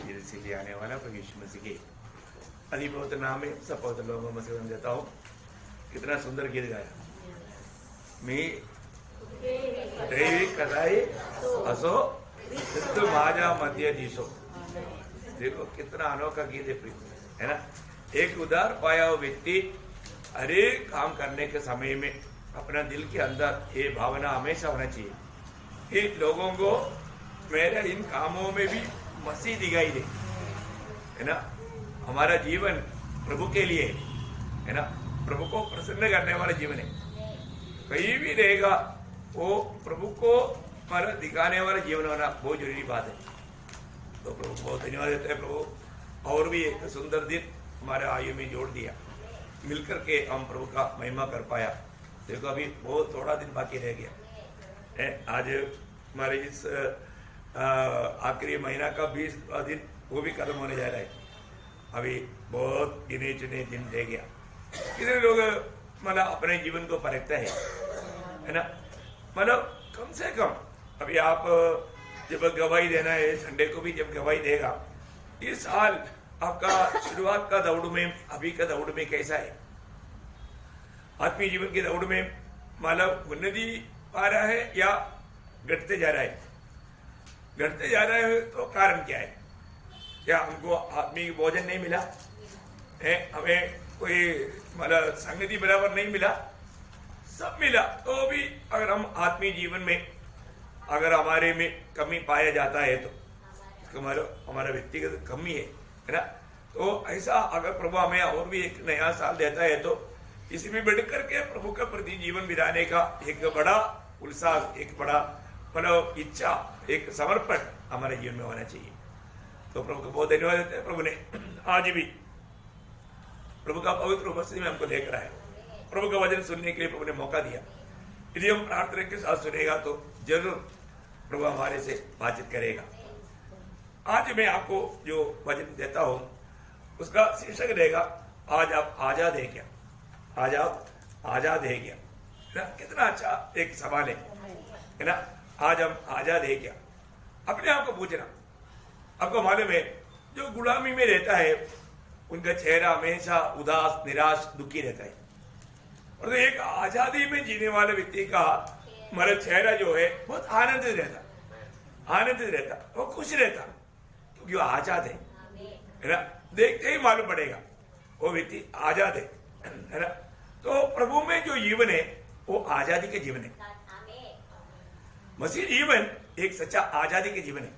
धीरे से ले आने वाला प्रभु यीशु मसीह के अधिपवित्र नाम में सब पवित्र लोगों में से देता हूँ। कितना सुंदर गीत गाया। मी कदाई असो सिद्ध माजा मध्य दिशो। देखो कितना अनोखा गीत है ना। एक उदार पाया हुआ व्यक्ति हर एक काम करने के समय में अपना दिल के अंदर ये भावना हमेशा होना चाहिए कि लोगों को मेरे इन कामों में भी मसीह दिखाई दे, है ना। हमारा जीवन प्रभु के लिए है ना, प्रभु को प्रसन्न करने वाला जीवन है। कहीं भी रहेगा वो प्रभु को हमारा दिखाने वाला जीवन होना बहुत जरूरी बात है। तो प्रभु को बहुत धन्यवाद देते हैं। प्रभु और भी एक सुंदर दिन हमारे आयु में जोड़ दिया, मिलकर के हम प्रभु का महिमा कर पाया। देखो अभी बहुत थोड़ा दिन बाकी रह गया है। आज हमारे इस आखिरी महीना का 20 दिन वो भी खत्म होने जा रहा है। अभी बहुत गिने चुने दिन रह गया। कितने लोग मतलब अपने जीवन को परखते है ना। मतलब कम से कम अभी आप जब गवाही देना है, संडे को भी जब गवाही देगा, इस साल आपका शुरुआत का दौड़ में अभी का दौड़ में कैसा है? आत्मीय जीवन की दौड़ में मतलब उन्नति आ रहा है या घटते जा रहा है? घटते जा रहा है तो कारण क्या है? क्या हमको आत्मीय भोजन नहीं मिला है? हमें कोई मतलब संगति बराबर नहीं मिला? सब मिला तो भी अगर हम आत्मीय जीवन में अगर हमारे में कमी पाया जाता है तो हमारा व्यक्तिगत कमी है ना। तो ऐसा अगर प्रभु हमें और भी एक नया साल देता है तो इसी में बढ़ करके प्रभु के प्रति जीवन बिताने का एक बड़ा उत्साह, एक बड़ा मतलब इच्छा, एक समर्पण हमारे जीवन में होना चाहिए। तो प्रभु को बहुत धन्यवाद देते हैं। प्रभु ने आज भी प्रभु का पवित्र उपस्थिति में हमको लेकर आया। प्रभु का वचन सुनने के लिए प्रभु ने मौका दिया। यदि हम प्रार्थना के साथ सुनेगा तो जरूर प्रभु हमारे से बातचीत करेगा। आज मैं आपको जो वचन देता हूं उसका शीर्षक रहेगा, आज आप आजाद है क्या? आज आप आजाद है क्या? ना, कितना अच्छा एक सवाल है ना। आज हम आजाद है क्या? अपने आप को पूछना। आपको मालूम है जो गुलामी में रहता है उनका चेहरा हमेशा उदास, निराश, दुखी रहता है। और तो एक आजादी में जीने वाले व्यक्ति का हमारा चेहरा जो है बहुत आनंदित रहता, वो खुश रहता, क्योंकि वो आजाद है ना। देखते ही मालूम पड़ेगा वो व्यक्ति आजाद है ना। तो प्रभु में जो जीवन है वो आजादी के जीवन है। मसीह जीवन एक सच्चा आजादी के जीवन है।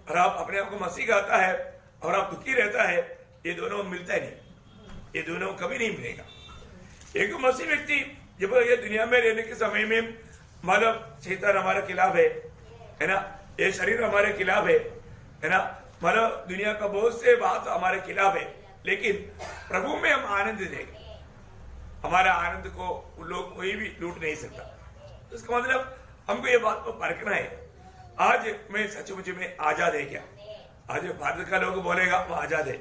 और आप अपने आप को मसीह कहता है और आप दुखी रहता है, ये दोनों मिलता ही नहीं, ये दोनों कभी नहीं मिलेगा। एक मसीह व्यक्ति जब ये दुनिया में रहने के समय में मतलब शैतान हमारे खिलाफ है ना, ये शरीर हमारे खिलाफ है ना, मतलब दुनिया का बहुत से बात हमारे खिलाफ है, लेकिन प्रभु में हम आनंद देंगे। हमारा आनंद को लोग कोई भी लूट नहीं सकता। तो इसका मतलब हमको ये बात को परखना है, आज मैं सचमुच में आजाद है क्या? आज भारत का लोग बोलेगा वो आजाद है,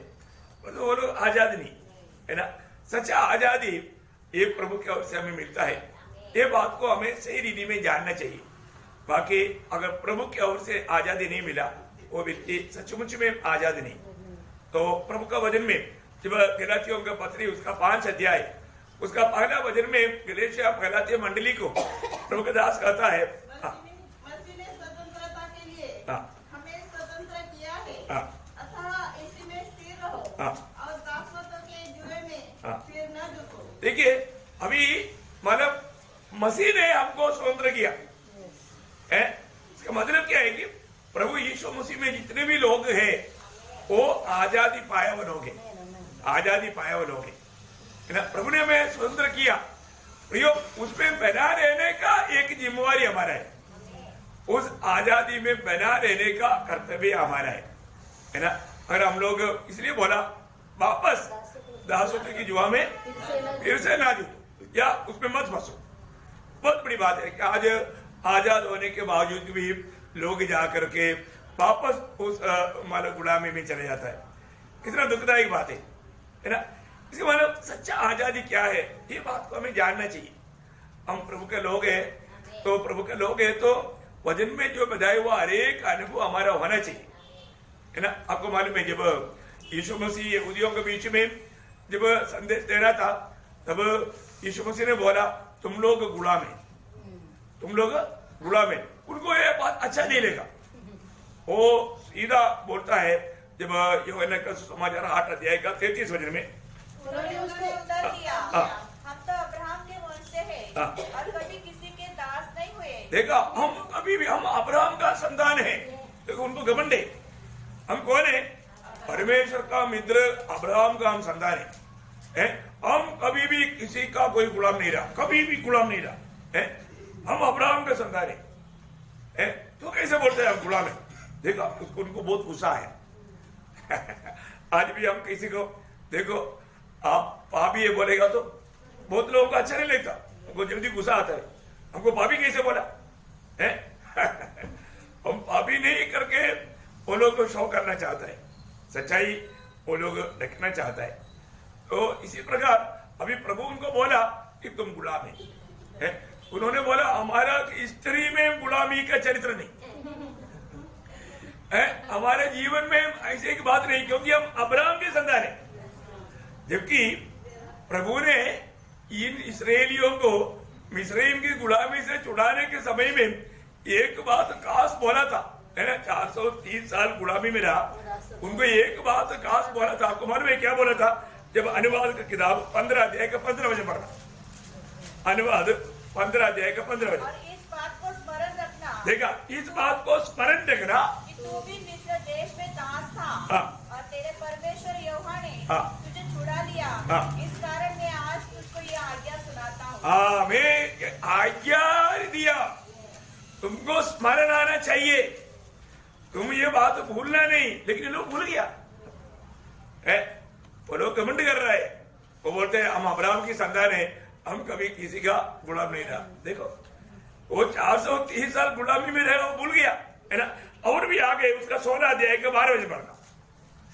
पर वो लोग आजाद नहीं है ना। सच्चा आजादी ये प्रभु की ओर से हमें मिलता है। ये बात को हमें सही रीति में जानना चाहिए। बाकी अगर प्रभु की ओर से आजादी नहीं मिला, वो व्यक्ति सचमुच में आजाद नहीं। तो प्रभु का वचन में जब गलातियों का पत्री उसका 5 अध्याय उसका पहला वचन में गलातिया गलातिया मंडली को प्रभु का दास कहता है, मसीह ने स्वतंत्रता के लिए हमें स्वतंत्र किया है, अतः इसी में स्थिर रहो और दासत्व के जुए में फिर न झुको। देखिए अभी मतलब मसीह ने हमको स्वतंत्र किया है। इसका मतलब क्या है कि प्रभु यीशु मसीह में जितने भी लोग हैं वो आजादी पाया हुए लोग हैं, आजादी पाया हुए लोग हैं है ना। प्रभु ने हमें स्वतंत्र किया, उसमें बना रहने का एक जिम्मेवारी हमारा है। उस आजादी में बना रहने का कर्तव्य हमारा है ना। अगर हम लोग इसलिए बोला वापस दासत्व की जुआ में फिर से ना जुटो या उसमें मत फंसो। बहुत बड़ी बात है कि आज आजाद होने के बावजूद भी लोग जाकर के वापस उस मानव गुलामी में चले जाता है। कितना दुखदायक बात है ना। इसका मतलब सच्चा आजादी क्या है, ये बात को हमें जानना चाहिए। हम प्रभु के लोग हैं, तो प्रभु के लोग हैं तो वचन में जो बताया हुआ हर एक अनुभव हमारा होना चाहिए। है ना। आपको मालूम है जब यीशु मसीह यहूदियों के बीच में जब संदेश दे रहा था, तब यीशु मसीह ने बोला तुम लोग गुलाम है, तुम लोग गुलाम है। उनको ये बात अच्छा नहीं लगा। वो सीधा बोलता है जब यूहन्ना का समाचार 8 अध्याय का 33 वचन में, उन्होंने उसको उत्तर दिया, हम तो अब्राहम के वंश से हैं और कभी किसी के दास नहीं हुए। देखा, हम अभी भी हम अब्राहम का संतान है। देखो उनको घमंड है। हम कौन है? परमेश्वर का मित्र अब्राहम का हम संतान है। हम कभी भी किसी का कोई गुलाम नहीं रहा, कभी भी गुलाम नहीं रहा है। हम अब्राहम के संतान है। तो कैसे बोलते हैं हम गुलाम है? देखा, उसको उनको बहुत गुस्सा है। आज भी हम किसी को देखो आप पापी है बोलेगा तो बहुत लोगों को अच्छा नहीं लगता, उनको जल्दी गुस्सा आता है। हमको पापी कैसे बोला है? हम पापी नहीं करके वो लोग को शो करना चाहता है, सच्चाई वो लोग रखना चाहता है। तो इसी प्रकार अभी प्रभु उनको बोला कि तुम गुलाम है। उन्होंने बोला हमारा हिस्ट्री में गुलामी का चरित्र नहीं है, हमारे जीवन में ऐसे एक बात नहीं, क्योंकि हम अब्राहम के संतान हैं। जबकि प्रभु ने इन इस्राएलियों को मिस्रईम की गुलामी से छुड़ाने के समय में एक बात खास बोला था, है ना। 430 साल गुलामी में रहा, उनको एक बात खास बोला था। आपको मालूम है क्या बोला था? जब अनुवाद का किताब 15 अध्याय का 15 वचन पढ़ना, अनुवाद 15 अध्याय का 15 वचन। और इस बात को स्मरण रखना, देखा, इस बात को स्मरण रखना कि तू भी मिस्र देश में दास था और तेरे परमेश्वर यहोवा ने तुझे छुड़ा लिया। इस कारण मैं आज तुझको ये आज्ञा सुनाता हूँ। मैं आज्ञा दिया, तुमको स्मरण आना चाहिए, तुम ये बात भूलना नहीं। लेकिन लोग भूल गया है। वो लोग कमेंट कर रहा है, वो बोलते हैं हम अब्राहम की संतान है, हम कभी किसी का गुलाम नहीं रहा। देखो वो 430 साल गुलामी में रह, वो भूल गया, है ना। और भी आगे उसका 16 अध्याय के 12 वचन पढ़ना।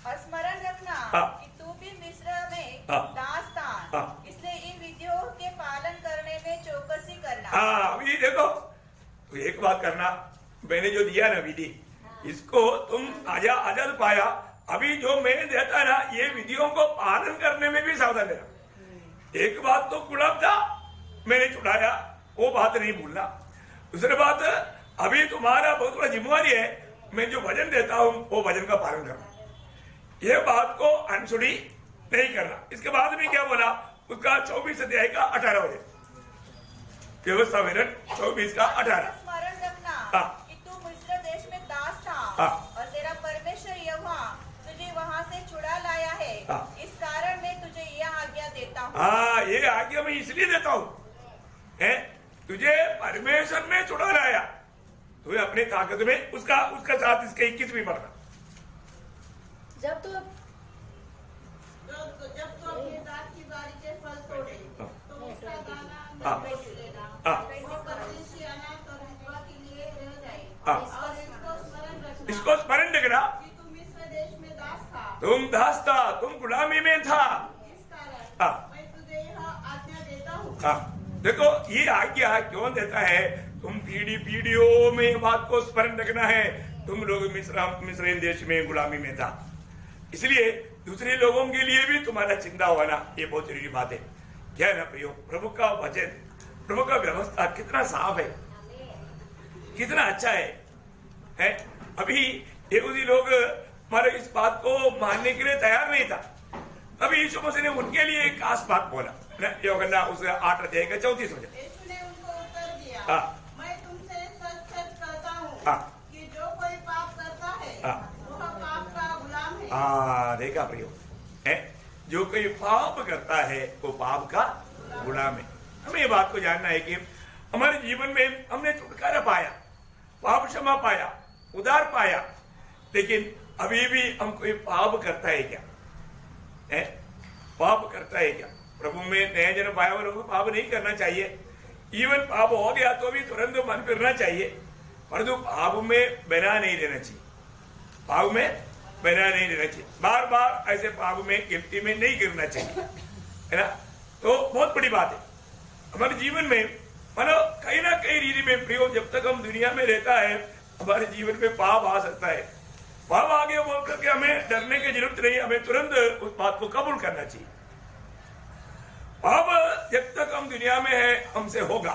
और स्मरण रखना कि तू भी मिस्र में दास था, इसलिए इन विधियों के पालन करने में चौकसी करना। अभी देखो तो एक बात करना, मैंने जो दिया ना विधि, इसको तुम आजाद पाया। अभी जो मैं देता ना, ये विधियों को पालन करने में भी सावधान रहना। एक बात तो गुलाम था, मैंने छुड़ाया, वो बात नहीं भूलना। दूसरी बात, अभी तुम्हारा बहुत बड़ा जिम्मेवारी है, मैं जो वचन देता हूं वो वचन का पालन करना। ये बात को अनसुनी नहीं करना। इसके बाद में क्या बोला? उसका 24 अध्याय का 18 वचन, व्यवस्था विवरण 24 का 18। स्मरण रखना कि तू मिस्र देश में दास था और तेरा परमेश्वर यहोवा तुझे वहां से छुड़ा लाया है। इस कारण मैं तुझे यह आज्ञा देता हूँ। ये आज्ञा मैं इसलिए देता हूँ, तुझे परमेश्वर ने छुड़ा लाया, तुम्हें अपनी ताकत में उसका साथ इसके 21 भी पढ़ना। जब तू अपनी दाख की बारी के फल तोड़े तो उसका दाना न बेच लेना, वो परदेशी अनाथ और विधवा के लिए रह जाए। और इसको स्मरण रखना कि तुम मिस्र देश में दास था, तुम दास था, तुम गुलामी में था। इस कारण मैं तुझे यह आज्ञा देता हूँ। देखो ये आज्ञा क्यों देता है? तुम पीढ़ियों में बात को स्मरण रखना है। तुम लोग मिस्र देश में गुलामी में था, इसलिए दूसरे लोगों के लिए भी तुम्हारा चिंता होना ये बहुत जरूरी बात है। क्या है ना प्रियो, प्रभु का वचन, प्रभु का व्यवस्था कितना साफ है, कितना अच्छा है? अभी यहूदी लोग हमारे इस बात को मानने के लिए तैयार नहीं था। अभी यीशु मसीह ने उनके लिए एक खास बात बोला, यूहन्ना उसका 8 अध्याय का 34 वचन। यीशु ने उनको उत्तर दिया, मैं तुमसे सच कहता हूँ कि जो कोई पाप करता है वह पाप का गुलाम है। देखा प्रियो, जो कोई पाप करता है वो पाप का गुलाम है। हमें ये बात को जानना है कि हमारे जीवन में हमने छुटकारा पाया, पाप क्षमा पाया, उद्धार पाया, लेकिन अभी भी हम कोई पाप करता है क्या? पाप करता है क्या? प्रभु में नया जन्म पाया हुआ लोगों को पाप नहीं करना चाहिए। इवन पाप हो गया तो भी तुरंत मन फिरना चाहिए, परंतु पाप में बना नहीं रहना चाहिए। पाप में बना नहीं रहना चाहिए, बार बार ऐसे पाप में गिरफ्ती में नहीं गिरना चाहिए, है ना। तो बहुत बड़ी बात है हमारे जीवन में। मानो कहीं ना कहीं रीति में प्रियो, जब तक हम दुनिया में रहता है हमारे जीवन में पाप आ सकता है, पाप आ गया बोल करके हमें डरने की जरूरत नहीं, हमें तुरंत उस बात को कबूल करना चाहिए। पाप जब तक हम दुनिया में है हमसे होगा,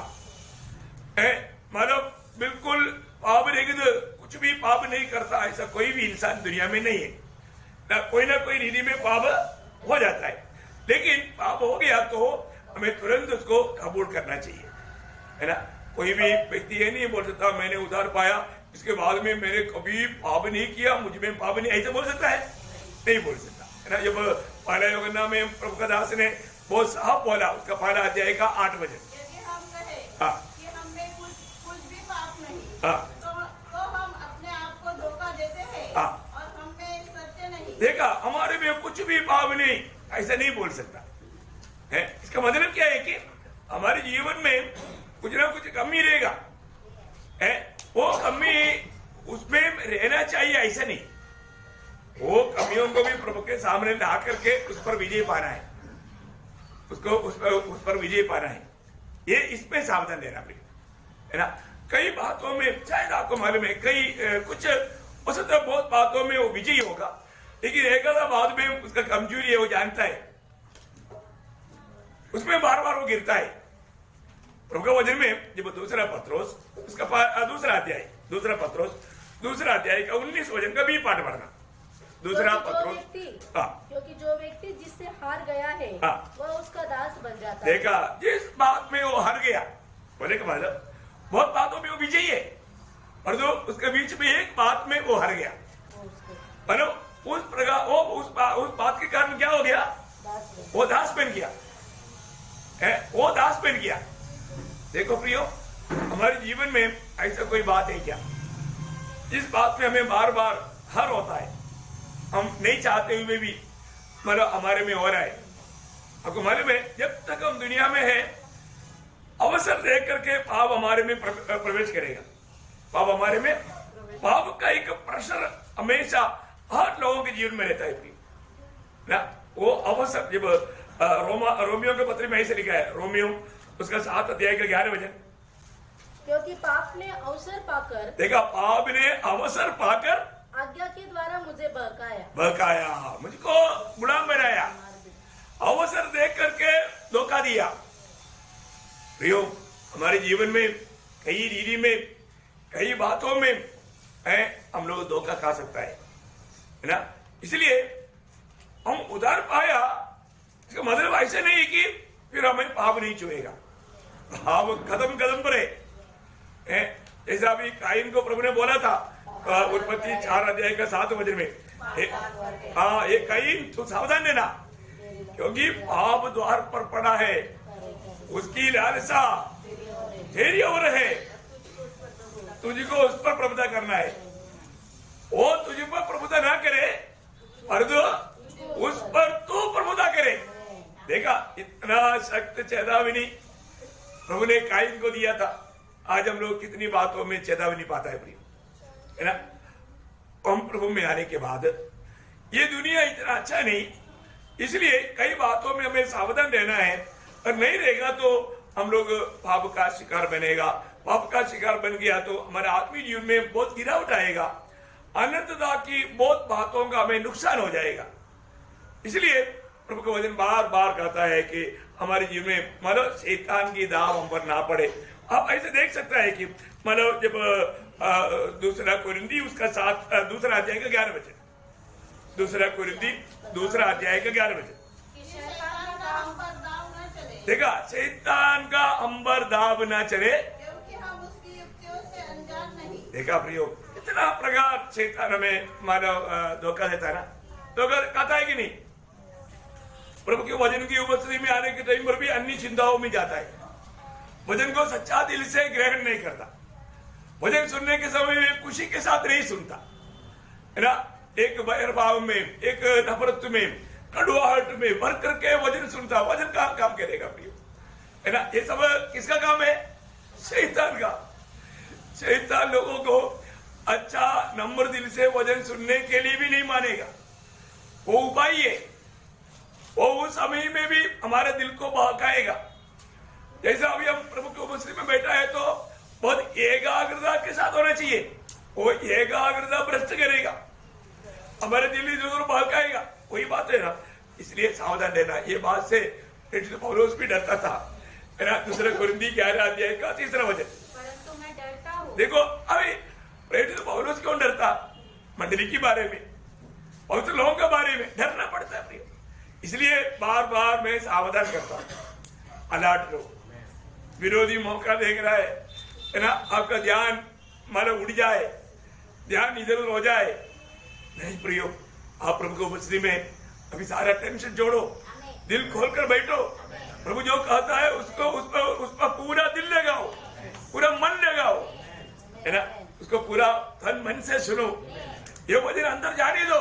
मतलब बिल्कुल पाप रहित कुछ भी पाप नहीं करता ऐसा कोई भी इंसान दुनिया में नहीं है। कोई ना कोई रीति में पाप हो जाता है, लेकिन पाप हो गया तो हमें तुरंत उसको कबूल करना चाहिए, है ना। कोई भी व्यक्ति ये नहीं बोल सकता मैंने उधार पाया इसके बाद में मैंने कभी पाप नहीं किया, मुझ में पाप नहीं, ऐसे बोल सकता है? नहीं बोल सकता, है ना। जब पहला योगना में प्रभु का दास ने बहुत साफ बोला, उसका पहला अध्याय का 8 वचन, कि हमने कुछ भी पाप नहीं, तो हम अपने आप को धोखा देते हैं और हम में सत्य नहीं। देखा, हमारे में कुछ भी पाप नहीं, ऐसा नहीं बोल सकता है। इसका मतलब क्या है कि हमारे जीवन में कुछ ना कुछ कमी रहेगा, है वो कमी उसमें रहना चाहिए, ऐसा नहीं। वो कमियों को भी प्रभु के सामने ला करके उस पर विजय पाना है, उसको उस पर विजय पाना है। ये इसमें सावधान रहना है ना। कई बातों में शायद आपको मालूम है, कई कुछ हो सकता है बहुत बातों में वो विजयी होगा, लेकिन एक आधा बात में उसका कमजोरी है, वो जानता है, उसमें बार बार वो गिरता है। प्रभु का वचन में जब दूसरा पत्रोस उसका दूसरा अध्याय का 19 वचन का भी पाठ पढ़ना। दूसरा पत्रोस, क्योंकि जो व्यक्ति जिससे हार गया है वह उसका दास बन जाता है। देखा, जिस बात में वो हार गया, बोले का मतलब बहुत बातों में वो विजयी है, और जो उसके बीच में एक बात में वो हार गया, मतलब उस प्रकार वो उस बात के कारण क्या हो गया, वो दास बन गया, वो दास बन गया। देखो प्रियो, हमारे जीवन में ऐसा कोई बात है क्या जिस बात में हमें बार बार हार होता है, हम नहीं चाहते हुए भी मतलब हमारे में हो रहा है। आपको मालूम है, जब तक हम दुनिया में है अवसर देख करके पाप हमारे में प्रवेश करेगा। पाप का एक प्रेशर हमेशा हर लोगों के जीवन में रहता है ना। वो अवसर जब रोमियो के पत्र में ऐसे लिखा है, रोमियो उसका 7 अध्याय का 11 वचन, क्योंकि पाप ने अवसर पाकर, देखा, पाप ने अवसर पाकर आज्ञा के द्वारा मुझे बहकाया, मुझको गुलाम बनाया, अवसर देख करके धोखा दिया। प्रियो, हमारे जीवन में कई रीति में कई बातों में हम लोग धोखा खा सकता है ना। इसलिए हम उधार पाया, इसका मतलब ऐसा नहीं कि फिर हमें पाप नहीं छुएगा, पाप कदम कदम पर है। जैसा अभी काइन को प्रभु ने बोला था उत्पत्ति 4 अध्याय का 7 वचन में, ये काइन तू सावधान रहना, क्योंकि पाप द्वार पर पड़ा है, उसकी लालसा तेरी ओर है, तुझको उस पर प्रभुता करना है। वो तुझ पर प्रभुता ना करे, पर उस पर तू प्रभुता करे। देखा, इतना सख्त चेतावनी प्रभु ने काइन को दिया था। आज हम लोग कितनी बातों में चेतावनी पाता है प्रिय, है ना। हम प्रभु में आने के बाद ये दुनिया इतना अच्छा नहीं, इसलिए कई बातों में हमें सावधान रहना है, और नहीं रहेगा तो हम लोग पाप का शिकार बनेगा। पाप का शिकार बन गया तो हमारे आत्मीय जीवन में बहुत गिरावट आएगा, अनंतता की बहुत बातों का हमें नुकसान हो जाएगा। इसलिए प्रभु का वचन बार बार कहता है कि हमारे जीवन में मतलब शैतान की दाव हम पर ना पड़े। आप ऐसे देख सकता है कि मतलब जब दूसरा कोरिन्थी उसका 7 दूसरा अध्याय का 11 वचन, दूसरा कोरिन्थी दूसरा अध्याय का 11 वचन, देखा, शैतान का अंबर दाव ना चले, क्योंकि हम उसकी युक्तियों से अनजान नहीं। देखा प्रियो, इतना प्रकार शैतान हमें मानव धोखा देता है ना, धोखा कहता है कि नहीं। प्रभु के वचन की उपस्थिति में आने के टाइम पर भी अन्य चिंताओं में जाता है, वचन को सच्चा दिल से ग्रहण नहीं करता, वचन सुनने के समय में खुशी के साथ नहीं सुनता, है ना। एक बैर भाव में, एक नफरत में, कड़वाहट में भर करके वचन सुनता, वचन का काम करेगा प्रिय, है ना। ये सब किसका काम है? शैतान का। शैतान लोगों को अच्छा नम्र दिल से वचन सुनने के लिए भी नहीं मानेगा। वो उपाय है, वो उस समय में भी हमारे दिल को बहकाएगा। जैसा अभी हम प्रभु की उपस्थिति में बैठा है तो बहुत एकाग्रता के साथ होना चाहिए, वो एकाग्रता भ्रष्ट करेगा, हमारे दिल ही जरूर बहकाएगा, वही बात है ना। इसलिए सावधान रहना। ये बात से पौलुस भी डरता था, है ना। दूसरे कुरिन्थी 11 अध्याय का 3 वचन। परंतु मैं डरता हूँ। देखो अभी पौलुस क्यों डरता? मंडली के बारे में, पवित्र लोगों के बारे में डरना पड़ता है। इसलिए बार बार मैं सावधान करता हूँ, अलर्ट रहो। विरोधी मौका देख रहा है ना, आपका ध्यान मतलब उड़ जाए, ध्यान इधर उधर हो जाए, नहीं प्रियो, आप प्रभु को उपस्थिति में अभी सारा टेंशन जोड़ो, दिल खोलकर बैठो। प्रभु जो कहता है उसको उसका पूरा दिल लगाओ, पूरा मन लगाओ, है ना। उसको पूरा तन मन से सुनो। ये वचन अंदर जाने दो,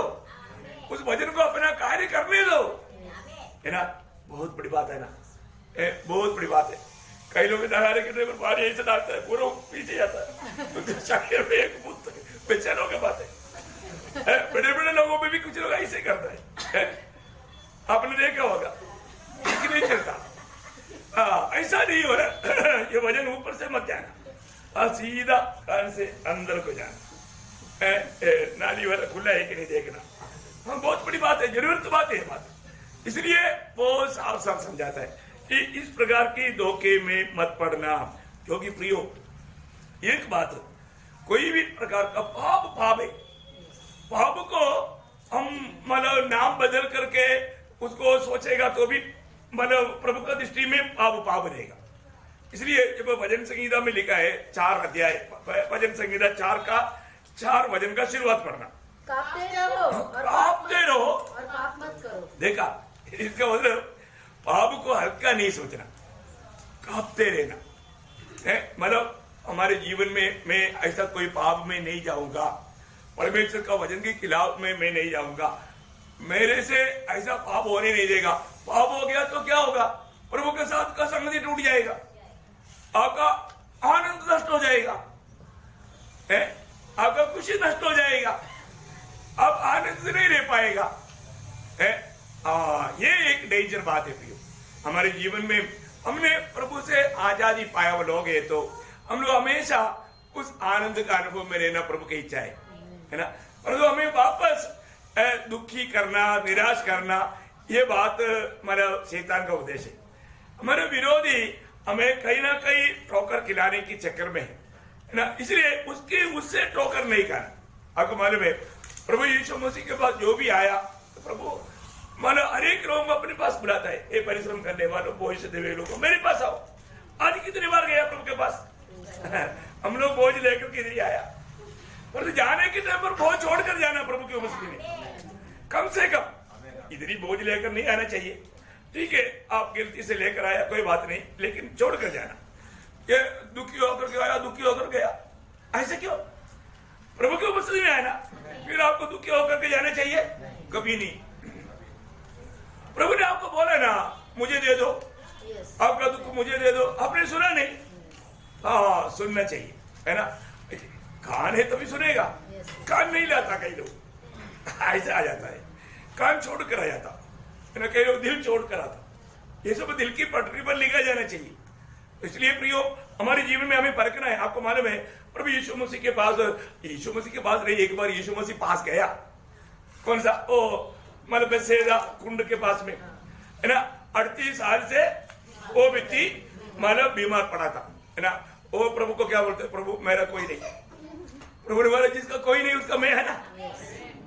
उस वचन को अपना कार्य करने दो, है ना। बहुत बड़ी बात है ना, बहुत बड़ी बात है। कई लोग बाहर ऐसे डालता है, पूरा पीछे जाता है, तो एक बेचैनों की बात है। बड़े बड़े लोगों में भी कुछ लोग ऐसे करता है, आपने देखा होगा, नहीं चलता। ऐसा नहीं हो रहा। ये वजन ऊपर से मत जाना, सीधा कान से अंदर को जाना, नाली वाला खुला है कि नहीं देखना। हाँ, बहुत बड़ी बात है, जरूरत बात है बात। इसलिए वो साफ साफ समझाता है कि इस प्रकार की धोखे में मत पड़ना। क्योंकि प्रियो, एक बात, कोई भी प्रकार का पाप है, पाप को हम मतलब नाम बदल करके उसको सोचेगा तो भी मतलब प्रभु का दृष्टि में पाप रहेगा। इसलिए जब भजन संहिता में लिखा है 4 अध्याय, भजन संहिता 4 का 4 वचन का शुरुआत पढ़ना, कांपते रहो और पाप मत करो। देखा, इसका मतलब पाप को हल्का नहीं सोचना, कांपते रहना है। मतलब हमारे जीवन में मैं ऐसा कोई पाप में नहीं जाऊंगा, परमेश्वर का वचन के खिलाफ में मैं नहीं जाऊंगा, मेरे से ऐसा पाप होने नहीं देगा। पाप हो गया तो क्या होगा? प्रभु के साथ का संगति टूट जाएगा, आपका आनंद नष्ट हो जाएगा, है आपका खुशी नष्ट हो जाएगा, आप आनंद से नहीं रह पाएगा, है। ये एक डेंजर बात है प्रियो। हमारे जीवन में हमने प्रभु से आजादी पाया हुआ लोग है, तो हम लोग हमेशा उस आनंद का अनुभव में रहना प्रभु की इच्छा है ना। परंतु हमें वापस दुखी करना, निराश करना, ये बात मतलब शैतान का उद्देश्य है। हमारे विरोधी हमें कहीं ना कहीं ठोकर खिलाने की चक्कर में है ना, इसलिए उससे ठोकर नहीं खाना। आपको मालूम है, प्रभु यीशु मसीह के पास जो भी आया तो प्रभु मानो हर एक लोगों को अपने पास बुलाता है। ये परिश्रम करने वालों, बोझ से देवे लोगों, मेरे पास आओ। आज कितनी बार गया प्रभु के पास? हम लोग बोझ लेकर के नहीं आया, पर जाने के टाइम पर बोझ छोड़कर जाना प्रभु की उपस्थिति में। कम से कम इधर ही बोझ लेकर नहीं आना चाहिए। ठीक है, आप गिनती से लेकर आया कोई बात नहीं, लेकिन छोड़कर जाना। ये दुखी होकर के आया, दुखी होकर गया, ऐसे क्यों? प्रभु की उपस्थिति में आया ना, फिर आपको दुखी होकर के जाना चाहिए? कभी नहीं। प्रभु ने आपको बोला ना, मुझे दे दो, आपका दुख मुझे दे दो, आपने सुना नहीं? हाँ, सुनना चाहिए, है ना। कान है तभी सुनेगा, कान नहीं लाता कई लोग, ऐसा आ जाता है, कान छोड़कर आ जाता है ना, कई लोग दिल छोड़कर आता। ये सब दिल की पटरी पर लिखा जाना चाहिए। इसलिए प्रियो, हमारे जीवन में हमें परखना है। आपको मालूम है, प्रभु यीशु मसीह के पास नहीं, एक बार यीशु मसीह पास गया। कौन सा? ओ मतलब बेथेसदा कुंड के पास में, है ना। 38 साल से वो व्यक्ति मतलब बीमार पड़ा था, है ना। वो प्रभु को क्या बोलते? प्रभु मेरा कोई नहीं। प्रभु ने बोला, जिसका कोई नहीं उसका मैं है ना,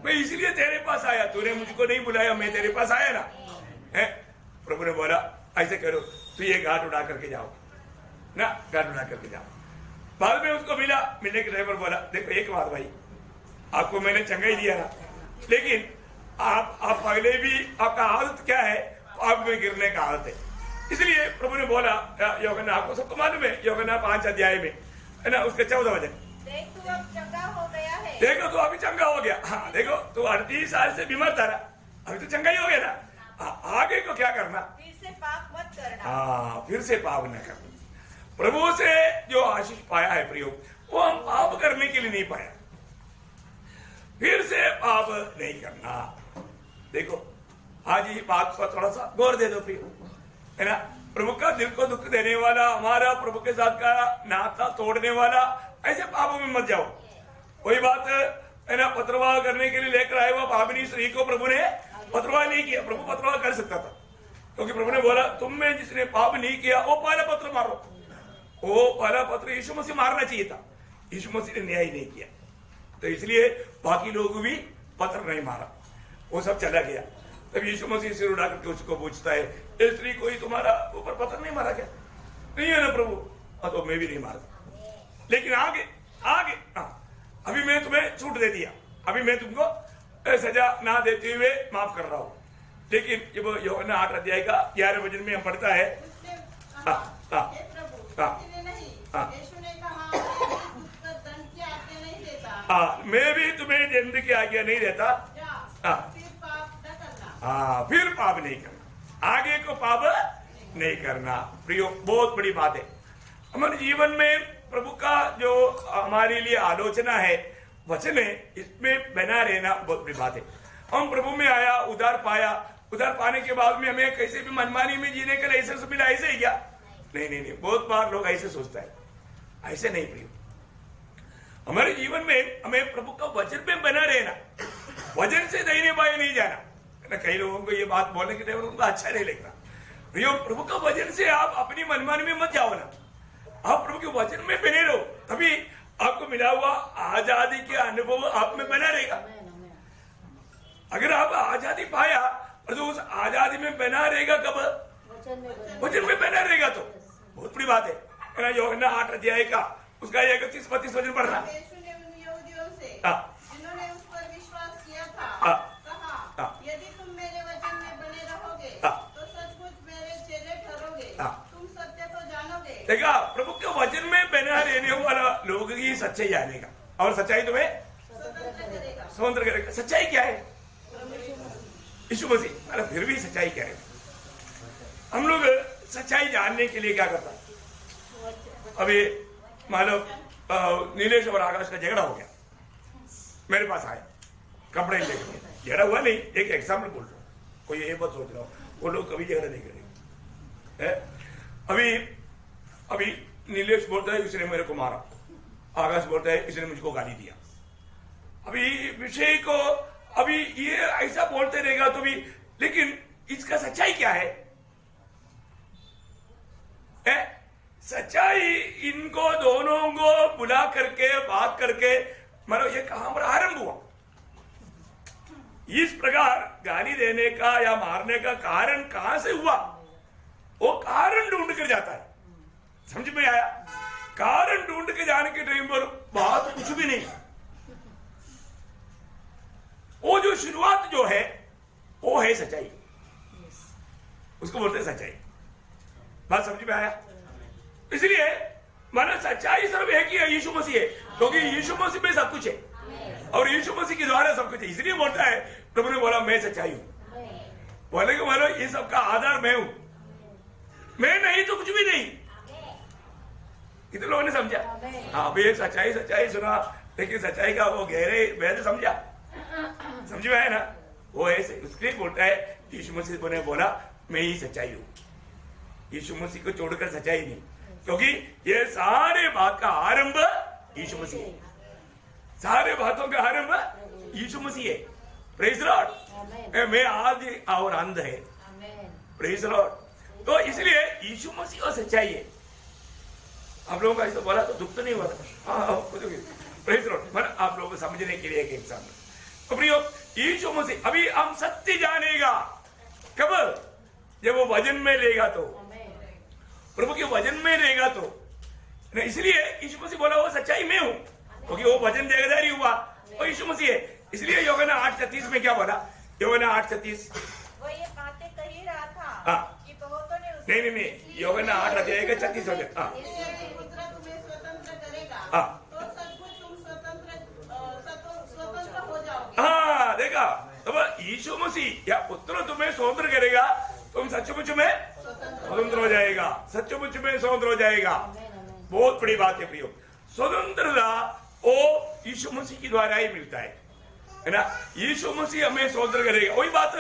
मैं इसलिए तेरे पास आया, तूने मुझको नहीं बुलाया, मैं तेरे पास आया ना, है। प्रभु ने बोला, ऐसे करो, तू ये घाट उड़ा करके जाओ ना, घाट उड़ा करके जाओ। बाद में उसको मिलने के टाइम पर बोला, देखो एक बात भाई, आपको मैंने चंगा ही दिया ना, लेकिन आप पहले भी आपका आदत क्या है? आप में गिरने का आदत है। इसलिए प्रभु ने बोला, यूहन्ना, आपको सबको मालूम है, यूहन्ना 5 अध्याय में, है ना, उसके 14 वचन, देख तू अब चंगा हो गया है। देखो तू अभी चंगा हो गया। हाँ, देखो तू 38 साल से बीमार था ना, अभी तो चंगा ही हो गया ना। आगे को क्या करना? फिर से पाप मत करना। हाँ, फिर से पाप न करना। प्रभु से जो आशीष पाया है प्रियो, वो हम पाप करने के लिए नहीं पाया, फिर से पाप नहीं करना। देखो, आज ये बात पर थोड़ा सा गौर दे दो प्रियो, है ना। प्रभु का दिल को दुख देने वाला, हमारा प्रभु के साथ का नाता तोड़ने वाला, ऐसे पापों में मत जाओ। वही बात है ना, पत्रवाह करने के लिए लेकर आए हुआ भामिनी स्त्री को प्रभु ने पत्रवाह नहीं किया। प्रभु पत्रवाह कर सकता था, क्योंकि प्रभु ने बोला तुम में जिसने पाप नहीं किया वो पहला पत्र मारो। वो पहला पत्र यीशु मसीह मारना चाहिए था, यीशु मसीह ने न्याय नहीं किया, तो इसलिए बाकी लोग भी पत्र नहीं मारा, वो सब चला गया। तब यीशु मसीह सिर उठा करके उसको पूछता है, ये स्त्री कोई तुम्हारा ऊपर पत्थर नहीं मारा क्या? नहीं है ना प्रभु। तो मैं भी नहीं मारता, लेकिन आगे आगे अभी मैं तुम्हें छूट दे दिया, अभी मैं तुमको सजा ना देते हुए माफ कर रहा हूं। लेकिन जब यूहन्ना 8 अध्याय का 11 वचन में हम पढ़ता है, मैं भी तुम्हें दंड की आज्ञा नहीं देता, फिर पाप नहीं करना, आगे को पाप नहीं करना। प्रियो, बहुत बड़ी बात है हमारे जीवन में। प्रभु का जो हमारे लिए आलोचना है, वचन है, इसमें बना रहना बहुत बड़ी बात है। हम प्रभु में आया, उधार पाया, उधार पाने के बाद में हमें कैसे भी मनमानी में जीने का लाइसेंस मिला, ऐसे ही क्या? नहीं नहीं नहीं, बहुत बार लोग ऐसे सोचता है, ऐसे नहीं प्रियो। हमारे जीवन में हमें प्रभु का वचन में बना रहना, वचन से दाहिने बाएं नहीं जाना। कई लोगों को ये बात बोलने के लिए उनको अच्छा नहीं लगता। प्रियो, प्रभु का वचन से आप अपनी मनमानी में मत जाओ ना, आप प्रभु के वचन में बने रहो, तभी आपको मिला हुआ आजादी के अनुभव आप में बना रहेगा। अगर आप आजादी पाया और तो उस आजादी में बना रहेगा, कब? वचन में बना रहेगा, तो बहुत बड़ी बात है। यूहन्ना 8 अध्याय का उसका 31-32 वचन पढ़ना। जिन्होंने उस पर विश्वास किया था, कहा, यदि तुम मेरे वचन में बने रहोगे तो सचमुच मेरे चेले ठहरोगे, तुम सत्य को जानोगे। देखा, प्रभु के वचन में बना रहने वाला लोग ही सच्चाई जानेगा, और सच्चाई तुम्हें स्वतंत्र करेगा। सच्चाई क्या है? यीशु मसीह। अरे फिर भी सच्चाई क्या है? हम लोग सच्चाई जानने के लिए क्या करता है? अभी मान लो नीलेश और आकाश का झगड़ा हो गया, मेरे पास आए कपड़े लेके, झगड़ा हुआ नहीं, एक एग्जाम्पल बोल रहा हूँ, कोई ये बात सोच रहा हूँ, वो लोग कभी झगड़ा नहीं करेंगे। अभी नीलेश बोलता है इसने मेरे को मारा, आकाश बोलता है इसने मुझको गाली दिया। अभी विषय को अभी ये ऐसा बोलते रहेगा तो भी, लेकिन इसका सच्चाई क्या है? सच्चाई इनको दोनों को बुला करके बात करके, मानो ये कहां पर आरंभ हुआ? इस प्रकार गाली देने का या मारने का कारण कहां से हुआ? वो कारण ढूंढ कर जाता है। समझ में आया? कारण ढूंढ के जाने के टाइम पर बात कुछ भी नहीं। वो जो शुरुआत जो है वो है सच्चाई, उसको बोलते हैं सच्चाई। बात समझ में आया? इसलिए माना सच्चाई सिर्फ है कि यीशु मसीह है, क्योंकि यीशु मसीह में सब कुछ है और यीशु मसीह के द्वारा सब कुछ है। इसलिए बोलता है, प्रभु ने बोला मैं सच्चाई हूं। बोले कि मानो ये सब का आधार मैं हूं, मैं नहीं तो कुछ भी नहीं। कितने लोगों ने समझा? हाँ भाई, सच्चाई सच्चाई सुना, लेकिन सच्चाई का वो गहरे वैसे समझा, समझ में आया ना? वो ऐसे उसके बोलता है, यीशु मसीह ने बोला मैं ही सच्चाई हूं। यीशु मसीह को छोड़कर सच्चाई नहीं, क्योंकि ये सारे बात का आरंभ यीशु मसीह है, सारे बातों का आरंभ यीशु मसीह है। Praise Lord. मैं आदि और अंत है। Praise Lord. तो इसलिए यीशु मसीह और सच्चाई है। आप लोगों का ऐसा बोला तो दुख तो नहीं हुआ था? हाँ, प्रेज लॉर्ड। आप लोगों को समझने के लिए एक एग्जाम्पल। तो प्रियो, यीशु मसीह अभी हम सत्य जानेगा कब? जब वो वजन में लेगा, तो प्रभु के वजन में रहेगा तो। इसलिए यीशु मसीह बोला वो सच्चाई में हूं, क्योंकि वो वजन देहधारी हुआ, वो यीशु मसीह है। इसलिए यूहन्ना 8:36 में क्या बोला? यूहन्ना 8:36 वो ये बातें कह ही रहा था कि बहुतों ने उसे नहीं, यूहन्ना 8 अध्याय का 36 हो गया। पुत्र तुम्हें स्वतंत्र करेगा, तो सचमुच तुम स्वतंत्र हो जाओगे। हाँ, देखा, तो यीशु मसीह या पुत्र तुम्हें स्वतंत्र करेगा, तुम सचमुच में स्वतंत्र हो जाएगा, सचमुच में स्वतंत्र हो जाएगा। बहुत बड़ी बात है प्रियो। स्वतंत्रता वो यीशु मसीह के द्वारा ही मिलता है ना? यीशु मसीह हमें स्वतंत्र करेगा। वही बात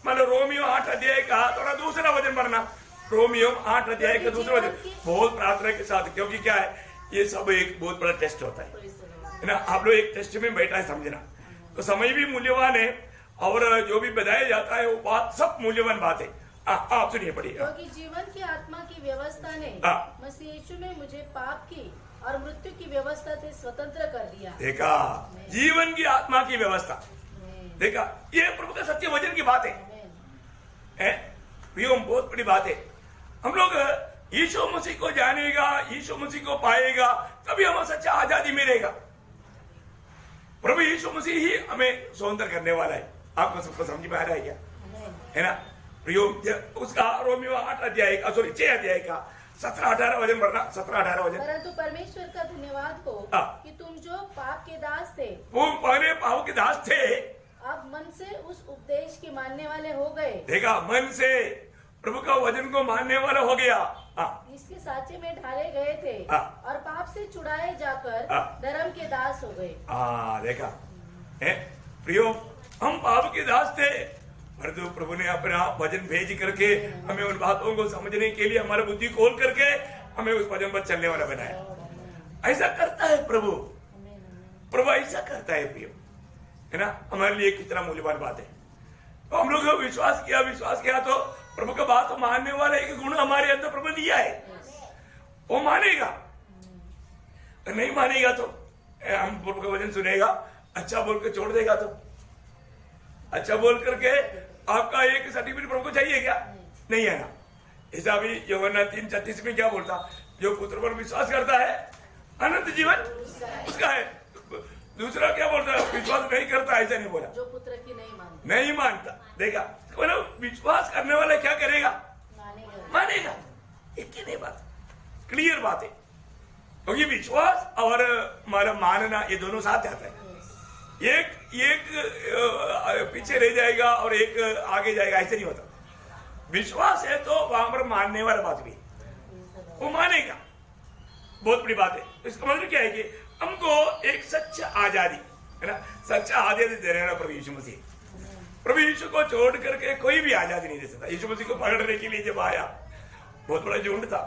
मान लो रोमियो 8 अध्याय का थोड़ा दूसरा वचन पढ़ना। रोमियो 8 अध्याय का दूसरा वचन बहुत प्रार्थना के साथ, क्योंकि क्या है, ये सब एक बहुत बड़ा टेस्ट होता है। है ना। आप लोग एक टेस्ट में बैठा है समझना, तो समय भी मूल्यवान है और जो भी बताया जाता है वो बात सब मूल्यवान बात है। आप सुनिए, पढ़िए। क्योंकि जीवन की आत्मा की व्यवस्था ने मसीह यीशु में मुझे पाप की और मृत्यु की व्यवस्था से स्वतंत्र कर दिया। देखा, जीवन की आत्मा की व्यवस्था, देखा, ये प्रभु का सत्य वचन की बात है। बहुत बड़ी बात है। हम लोग यीशु मसीह को जानेगा, यीशु मसीह को पाएगा, तभी हमें सच्चा आजादी मिलेगा। प्रभु यीशु मसीह ही हमें स्वतंत्र करने वाला है। आपको सबको समझ में आ रहा है क्या? है ना। उसका रोमियो 8 अध्याय का, सॉरी 6 अध्याय का 17-18 वचन पढ़ना। 17-18 वचन। परंतु परमेश्वर का धन्यवाद हो कि तुम जो पाप के दास थे, तुम पहले पाप के दास थे, अब मन से उस उपदेश के मानने वाले हो गए। देखा, मन से प्रभु का वचन को मानने वाला हो गया। इसके साचे में ढाले गए थे और पाप से छुड़ाए जाकर धर्म के दास हो गए। देखा प्रियो, हम पाप के दास थे, परंतु प्रभु ने अपना वचन भेज करके हमें उन बातों को समझने के लिए हमारा बुद्धि खोल करके हमें उस वचन पर चलने वाला बनाया। ऐसा करता है प्रभु, प्रभु ऐसा करता है प्रियो, है ना। हमारे लिए कितना मूल्यवान बात है। तो हम लोग विश्वास किया तो प्रभु का बात मानने वाला एक गुण हमारे अंदर प्रभु दिया है, वो मानेगा। नहीं मानेगा तो हम प्रभु का वचन सुनेगा, अच्छा बोल के छोड़ देगा, तो अच्छा बोल करके आपका एक सर्टिफिकेट प्रभु को चाहिए क्या? नहीं है ना। ऐसा भी यूहन्ना 3:36 में क्या बोलता? जो पुत्र पर विश्वास करता है अनंत जीवन उसका है। दूसरा क्या बोलता है? विश्वास नहीं करता, ऐसा नहीं बोला, जो पुत्र की नहीं मानता। देखा, मतलब विश्वास करने वाला क्या करेगा? मानेगा। एक ही नहीं बात, क्लियर बात है। क्योंकि विश्वास और मानना ये दोनों साथ आता है। एक पीछे रह जाएगा और एक आगे जाएगा, ऐसे नहीं होता। विश्वास है तो वहां पर मानने वाला बात भी वो मानेगा। बहुत बड़ी बात है। इसका मतलब क्या है कि हमको एक सच्चा आजादी, है ना, सच्चा आजादी देने वाला प्रभु यीशु मसीह। प्रभु यीशु को छोड़ करके कोई भी आजादी नहीं दे सकता। यीशु मसीह को पकड़ने के लिए जब आया, बहुत बड़ा झुंड था,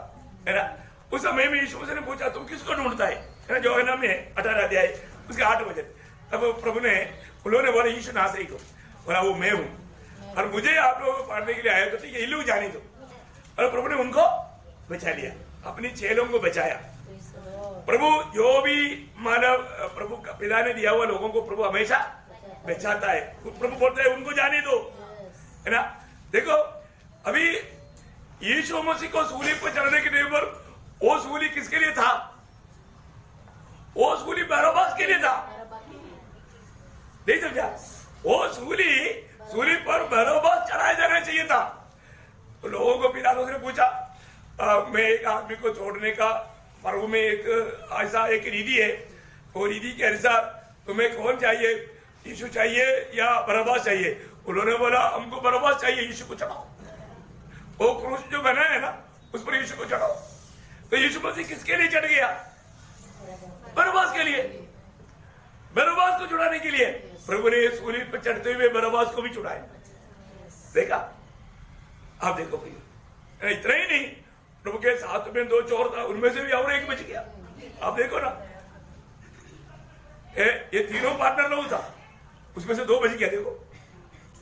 है ना। उस समय में यीशु मसीह ने पूछा, तुम किसको ढूंढता है ना। यूहन्ना में 18 अध्याय उसके 8 वचन। तब प्रभु ने, उन्होंने बोला यीशु नासरी को, बोला वो मैं हूं और मुझे आप लोग पढ़ने के लिए आया, तो ठीक है, इल्लू जाने दो। और प्रभु ने उनको बचा लिया, अपनी चेलों को बचाया। प्रभु जो भी मानव प्रभु का पिता ने दिया हुआ लोगों को प्रभु हमेशा बचाता है। प्रभु बोलते हैं उनको जाने दो, है ना। देखो, अभी यीशु मसीह को सूली पर चढ़ने के टाइम पर वो सूली किसके लिए था? वो सूली बरअब्बास के लिए था। नहीं समझा? वो सूली पर बरअब्बास चढ़ाया जाना चाहिए था। तो लोगों को पिलातुस ने पूछा, मैं एक आदमी को छोड़ने का प्रभु में एक ऐसा एक रीति है, वो रीति के अनुसार तुम्हें कौन चाहिए, यीशु चाहिए या बरअब्बास चाहिए? उन्होंने बोला हमको बरअब्बास चाहिए, यीशु को चढ़ाओ। वो क्रूस जो बना है ना, उस पर यीशु को चढ़ाओ। तो यीशु मसीह किसके लिए चढ़ गया? बरअब्बास के लिए, बरअब्बास को छुड़ाने के लिए। प्रभु ने सूली पर चढ़ते हुए बरअब्बास को भी छुड़ाया। देखा, आप देखो भाई, इतना ही नहीं, प्रभु के साथ में 2 चोर था, उनमें से भी और एक बच गया। आप देखो ना, ये तीनों पार्टनर लोग था, उसमें से 2 बच गया। देखो,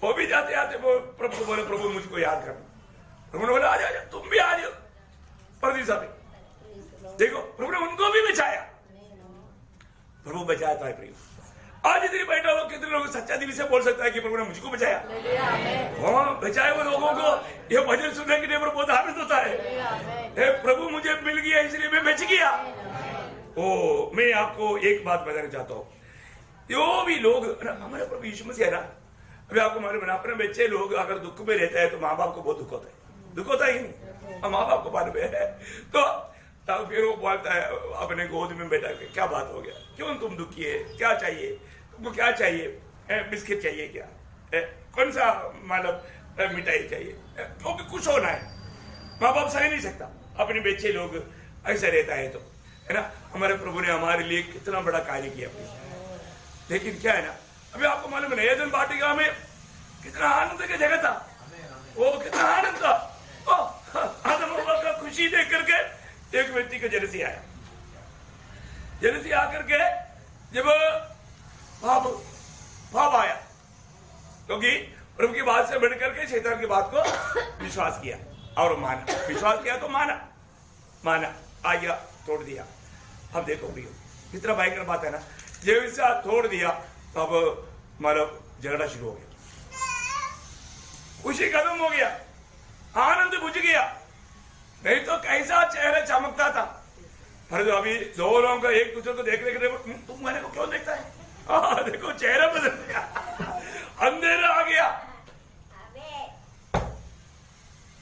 वो भी जाते आते वो प्रभु को बोले, प्रभु मुझको याद करना। प्रभु ने बोला आ जाओ, तुम भी आ जाओ परदीसा में। देखो, प्रभु ने उनको भी बचाया। प्रभु बचाता है। प्रिय, आज इतनी बैठा हो, कितने लोग सच्चा दिल से बोल सकता है कि प्रभु ने मुझको बचाया? हाँ, बचाए हुए लोगों को ये भजन सुनने के लिए बहुत आनंद होता है। प्रभु मुझे मिल गया इसलिए मैं बच गया। ओ, मैं आपको एक बात बताना चाहता हूँ, जो भी लोग हमारे प्रभु यीशु मसीह है ना, अभी आपको मालूम है, अपने बच्चे लोग अगर दुख में रहता है तो माँ बाप को बहुत दुख होता है। दुख होता है कि नहीं? माँ बाप को मालूम है। तो तब फिर वो बोलता है अपने गोद में बैठा के, क्या बात हो गया, क्यों तुम दुखी है, क्या चाहिए तुमको, क्या चाहिए, बिस्किट चाहिए क्या, कौन सा मतलब मिठाई चाहिए, क्योंकि खुश होना है। माँ बाप सह नहीं सकता अपने बच्चे लोग ऐसा रहता है, तो है ना। हमारे प्रभु ने हमारे लिए कितना बड़ा कार्य किया। लेकिन क्या है ना, अभी आपको मालूम है, यदन वाटिका में कितना आनंद का जगह था, वो कितना आनंद था। आदम हव्वा का खुशी देख करके एक व्यक्ति को जेलसी आया। जेलसी आकर के जब पाप आया, क्योंकि प्रभु की बात से बढ़कर के शैतान की बात को विश्वास किया और माना, विश्वास किया तो माना आज्ञा तोड़ दिया। अब देखो प्रियो, कितना भयंकर बात है ना, जब इससे तोड़ दिया तो अब मतलब झगड़ा शुरू हो गया, खुशी खत्म हो गया, आनंद बुझ गया। नहीं तो कैसा चेहरा चमकता था, पर जो अभी दो लोगों का एक दूसरे को देखने तुम मेरे को क्यों देखता है, देखो चेहरा बदल गया, अंधेरा आ गया।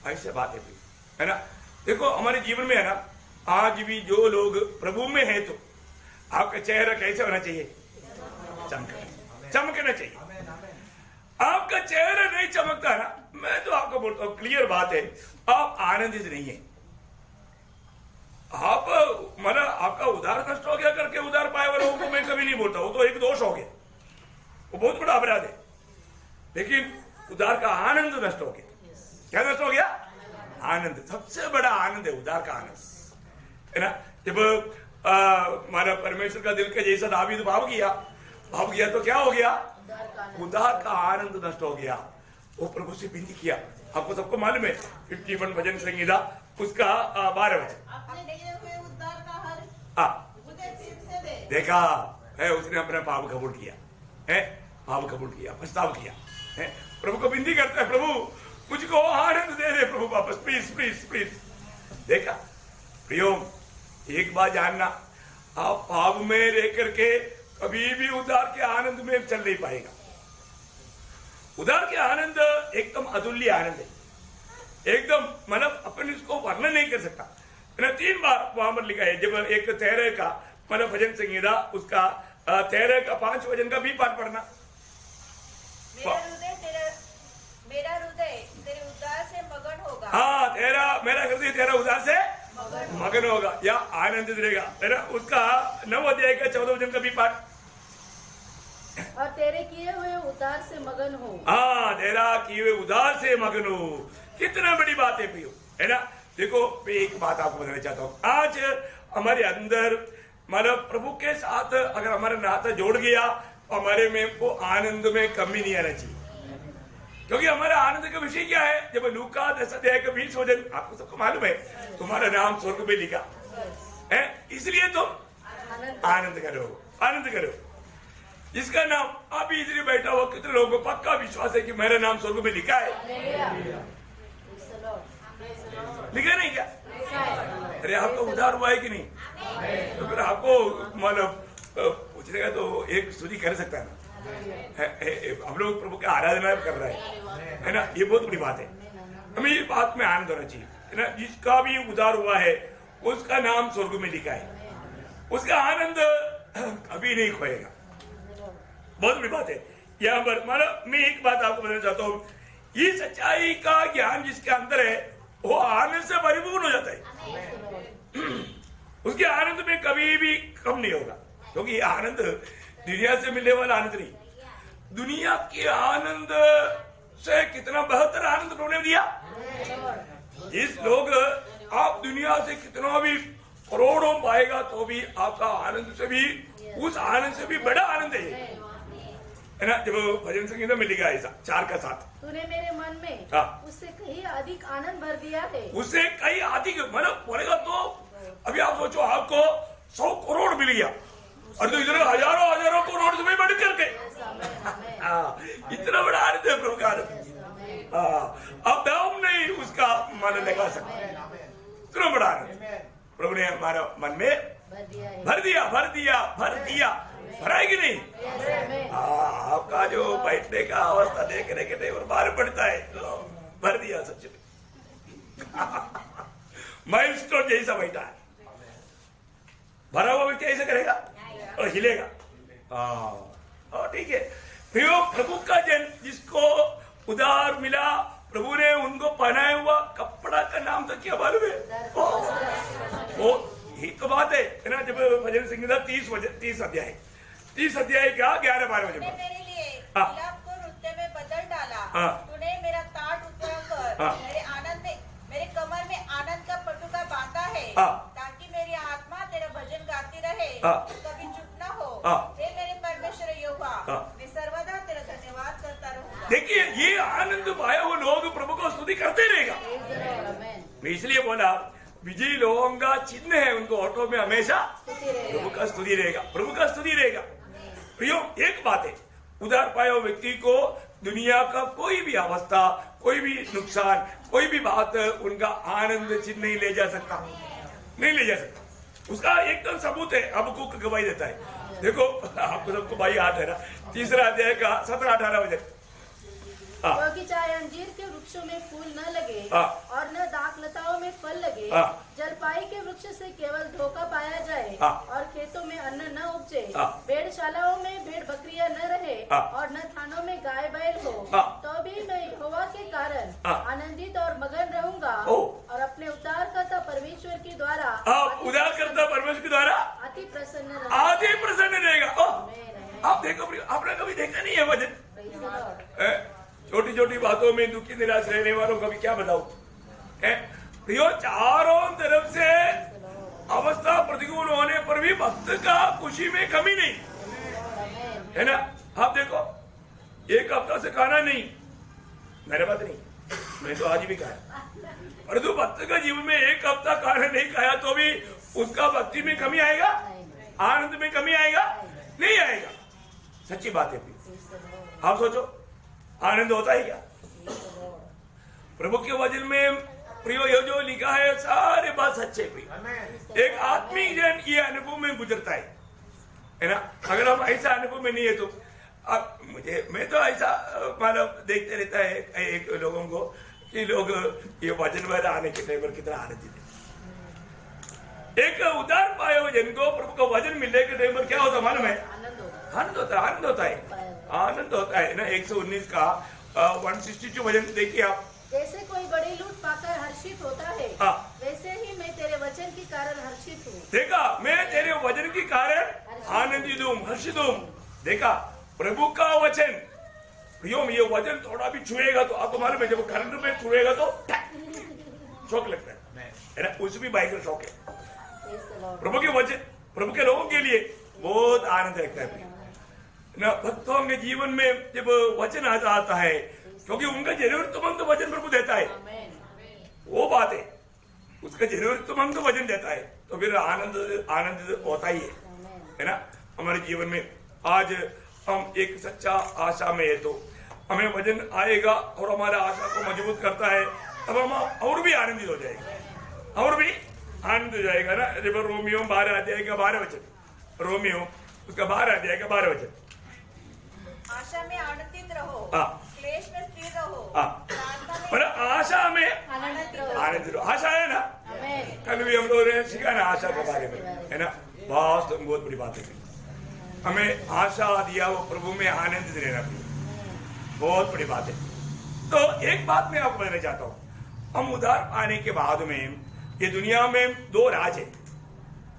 ऐसे बात है ना। देखो हमारे जीवन में है ना, आज भी जो लोग प्रभु में है तो आपका चेहरा कैसे होना चाहिए, चमकना चाहिए। आपका चेहरा नहीं चमकता ना, मैं तो आपको बोलता हूं क्लियर बात है, आप आनंदित नहीं है। आप मतलब आपका उधार नष्ट हो गया करके उधार पाए वालों को मैं कभी नहीं बोलता, वो तो एक दोष हो गया, वो बहुत बड़ा अपराध है। लेकिन उधार का आनंद नष्ट हो गया। क्या नष्ट हो गया? आनंद। सबसे बड़ा आनंद है उधार का आनंद, है ना। जब हमारा परमेश्वर का दिल का जैसा दावीद भाव किया तो क्या हो गया? उधार का आनंद नष्ट हो गया। वो प्रभु से विनती किया। आपको सबको मालूम है 51 भजन संहिता उसका 12 वचन, देखा है उसने अपना पाप कबूल किया है, पाप कबूल किया, पछतावा किया है। प्रभु को विनती करता है, प्रभु मुझको आनंद दे दे प्रभु वापस, प्लीज प्लीज प्लीज। देखा प्रियो, एक बात जानना, आप पाप में रह करके कभी भी उधार के आनंद में चल नहीं पाएगा। उधार के आनंद एकदम अतुल्य आनंद है, एकदम मतलब अपन इसको वर्णन नहीं कर सकता। 3 बार वहां पर लिखा है। जब एक 13 का मतलब भजन संहिता उसका 13 का 5 वचन का भी पाठ पढ़ना। मेरा हृदय तेरे उद्धार से मगन होगा। हाँ, मेरा हृदय तेरा उद्धार से मगन होगा या आनंदित रहेगा, है ना। उसका 9 अध्याय का 14 वचन का भी पाठ, और तेरे किए हुए उद्धार से मगन हो। हाँ, तेरा किए हुए उद्धार से मगन हो। कितना बड़ी बात है प्रियो, है ना। देखो मैं एक बात आपको बताना चाहता हूँ, आज हमारे अंदर मतलब प्रभु के साथ अगर हमारा नाता जोड़ गया, हमारे में को आनंद में कमी नहीं आना चाहिए। क्योंकि हमारा आनंद का विषय क्या है? जब लूका 10 अध्याय का 20 वचन, आपको सबको मालूम है, तुम्हारा नाम स्वर्ग में लिखा है, इसलिए तुम आनंद करो। जिसका नाम आप इधर बैठा हुआ, कितने लोगों को पक्का विश्वास है कि मेरा नाम स्वर्ग में लिखा है? लिखा नहीं क्या? अरे आपका उद्धार हुआ है कि नहीं? तो फिर आपको मतलब पूछने का तो एक स्तुति कर सकता है ना। हम लोग प्रभु का आराधना कर रहे हैं, है ना। ये बहुत बड़ी बात है, हमें ये बात में आनंद होना चाहिए, है ना। जिसका भी उद्धार हुआ है उसका नाम स्वर्ग में लिखा है, उसका आनंद कभी नहीं खोएगा। बहुत बड़ी बात है। यहाँ पर मतलब मैं एक बात आपको बताना चाहता हूँ, ये सच्चाई का ज्ञान जिसके अंदर है वो आनंद से परिपूर्ण हो जाता है। उसके आनंद में कभी भी कम नहीं होगा, क्योंकि ये आनंद दुनिया से मिलने वाला आनंद नहीं, दुनिया के आनंद से कितना बेहतर आनंद प्रभु ने दिया। जिस लोग आप दुनिया से कितना भी करोड़ों पाएगा तो भी आपका आनंद से भी, उस आनंद से भी बड़ा आनंद है ना। जब भजन संगीत में लिखा है 4 का 7, तूने मेरे मन में उससे कहीं अधिक आनंद भर दिया है। उससे कहीं अधिक मतलब बोलेगा तो अभी आप सोचो, आपको 100 करोड़ मिल गया और तो इधर हजारों करोड़ से भी बढ़ करके इतना बड़ा आनंद है प्रभु का। अब दाम नहीं उसका मन लगा सकते, इतना बड़ा आनंद प्रभु ने हमारा मन में भर दिया। भरा है कि नहीं? आपका जो बैठने का अवस्था देखने के लिए बाहर पड़ता है, भर दिया सच में। माइलस्टोन जैसा बैठा है, भरा हुआ व्यक्ति ऐसे करेगा और हिलेगा। ठीक है। फिर प्रभु का जन जिसको उधार मिला, प्रभु ने उनको पहनाया हुआ कपड़ा का नाम तो क्या मालूम है? वो यही तो बात है ना। जब भजन संहिता 30 अध्याय का 11-12 वचन, मेरे लिए विलाप को नृत्य में बदल डाला। तूने मेरा ताट उतरकर मेरे कमर में आनंद का पटुका बांधा है, ताकि मेरी आत्मा तेरा भजन गाती रहे, कभी चुप न हो। ये आनंद पाया वो लोग प्रभु को स्तुति करते रहेगा। मैं इसलिए बोला विजयी लोगों का चिन्ह है, उनको ऑटो में हमेशा प्रभु का स्तुति रहेगा, प्रभु का स्तुति रहेगा। प्रियो, एक बात है, उधार पाया व्यक्ति को दुनिया का कोई भी अवस्था, कोई भी नुकसान, कोई भी बात उनका आनंद चिन्ह नहीं ले जा सकता, नहीं ले जा सकता। उसका एकदम सबूत है, हबक्कुक गवाही देता है। देखो आपको सबको भाई हाथ है ना, 3 अध्याय का 17-18 वचन। क्योंकि चाहे अंजीर के वृक्षों में फूल न लगे और न दाख लताओं में फल लगे, जलपाई के वृक्ष से केवल धोखा पाया जाए और खेतों में अन्न न उपजे, भेड़शालाओं में भेड़ बकरियां न रहे और न थानों में गाय बैल हो, तो भी मैं यहोवा के कारण आनंदित और मगन रहूंगा और अपने उद्धारकर्ता परमेश्वर के द्वारा, उद्धारकर्ता परमेश्वर के द्वारा अति प्रसन्न रहेगा। आप देखो, आपने कभी देखा नहीं है वचन? छोटी छोटी बातों में दुखी निराश रहने वालों का भी क्या बताऊं? प्रियो, चारों तरफ से अवस्था प्रतिकूल होने पर भी भक्त का खुशी में कमी नहीं है ना। आप देखो, 1 हफ्ता से खाना नहीं, मेरे बात नहीं, मैं तो आज भी खाया, परंतु भक्त का जीवन में 1 हफ्ता खाना नहीं खाया तो भी उसका भक्ति में कमी आएगा, आनंद में कमी आएगा? नहीं आएगा। सच्ची बात है। आप सोचो, आनंद होता है क्या? प्रभु के वचन में प्रियो ये जो लिखा है सारे बात सच्चे प्रिय। एक आत्मिक जन ये अनुभव में गुजरता है ना। अगर हम ऐसा अनुभव में नहीं है तो मैं तो ऐसा मतलब देखते रहता है एक लोगों को कि लोग ये वचन में आने के टाइम पर कितना आनंदित है। एक उदार पाए हुए जन को प्रभु का वचन मिलने के टाइम पर क्या होता मालूम है? आनंद होता है, आनंद होता है, आनंद होता है ना। 119 का 162 वचन देखिए आप। जैसे कोई बड़ी लूट पाकर हर्षित होता है, वैसे ही मैं तेरे वचन के कारण हर्षित हूँ। देखा, मैं तेरे वचन के कारण आनंदित हूँ, हर्षित हूँ। देखा, प्रभु का वचन, प्रियो ये वचन थोड़ा भी छुएगा तो आपको मालूम है, जब करंट में छुएगा तो शौक लगता है ना, उस भी बाइक का शौक है। प्रभु के वचन प्रभु के लोगों के लिए बहुत आनंद लगता है ना। भक्तों के जीवन में जब वचन आता है, क्योंकि उनका जरूरतमंद वचन प्रभु देता है, वो बात है, उसका जरूरतमंद वचन देता है तो फिर आनंद होता ही है ना। हमारे जीवन में आज हम एक सच्चा आशा में है तो हमें वचन आएगा और हमारा आशा को मजबूत करता है, तब हम और भी आनंदित हो जाएगा, और भी आनंद हो जाएगा ना। जब रोमियो 12 अध्याय का 12 वचन, रोमियो उसका 12 अध्याय का 12 वचन। आशा में आनंदित रहो, क्लेश में स्थिर रहो, आशा में आनंदित रहो। आशा है ना, कल भी हम लोगों ने सीखा ना आशा के बारे में, है ना। बहुत बड़ी बात है, हमें आशा दिया वो प्रभु में आनंदित रहना, बहुत बड़ी बात है। तो एक बात मैं आपको बताना चाहता हूँ, हम उधार पाने के बाद में ये दुनिया में 2 राज है।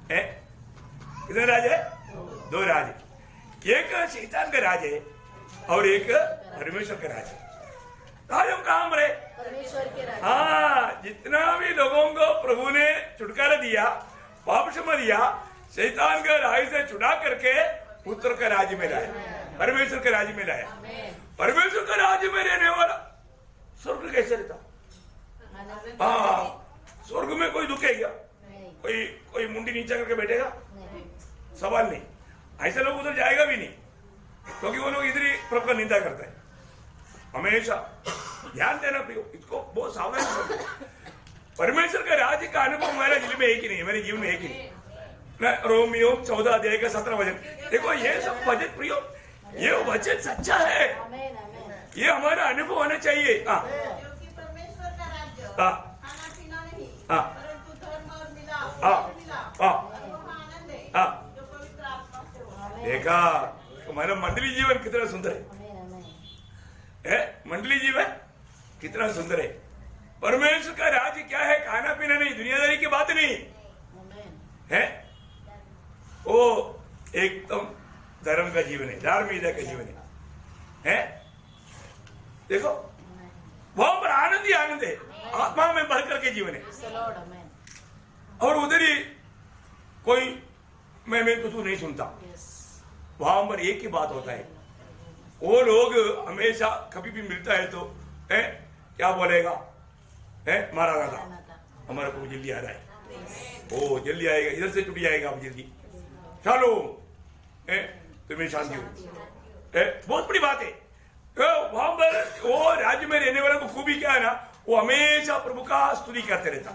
कितने राज है? 2 राज है। एक शैतान का राज है और एक परमेश्वर का राज है। राज हम कहाँ रहे? परमेश्वर के राज। हाँ, जितना भी लोगों को प्रभु ने छुटकारा दिया, पाप क्षमा दिया, शैतान का राज से छुड़ा करके पुत्र का राज्य में लाया, परमेश्वर के राज्य में लाया। परमेश्वर के राज्य में रहने वाला स्वर्ग कैसे रहता? हाँ, स्वर्ग में कोई दुख है क्या? कोई मुंडी नीचे करके बैठेगा? सवाल नहीं। ऐसे लोग उधर जाएगा भी नहीं, क्योंकि वो लोग इधर ही प्रभु का निंदा करते हैं। हमेशा ध्यान देना प्रियो, इसको बहुत सावधान से। परमेश्वर का राज्य का अनुभव हमारे जीवन में एक ही नहीं, मेरे जीवन में एक ही नहीं ना। रोमियो 14 अध्याय का 17 वचन देखो, ये सब वचन प्रियो, ये वचन सच्चा है, ये हमारा अनुभव होना चाहिए। क्योंकि परमेश्वर का राज्य खाना पीना नहीं, परंतु धर्म और मिलाप, आनंद है जो पवित्र आत्मा से होता है। देखा, हमारा मंडली जीवन कितना सुंदर है, मंडली जीवन कितना सुंदर है। परमेश्वर का राज्य क्या है? खाना पीना नहीं, दुनियादारी की बात नहीं है, वो एकदम धर्म का जीवन है, धार्मिकता का जीवन है। देखो, वहां पर आनंद ही आनंद है, आत्मा में भर करके जीवन है। और उधर ही कोई मैं तो तू नहीं सुनता, वहां पर एक ही बात होता है, वो लोग हमेशा कभी भी मिलता है तो क्या बोलेगा, मारा दादा हमारा प्रभु जल्दी आ रहा है, ओ जल्दी आएगा, इधर से टूट जाएगा अब जल्दी, चलो तुम्हें शांति हो। बहुत बड़ी बात है। वहां पर वो राज्य में रहने वाले को खूबी क्या है ना, वो हमेशा प्रभु का स्तुति करते रहता।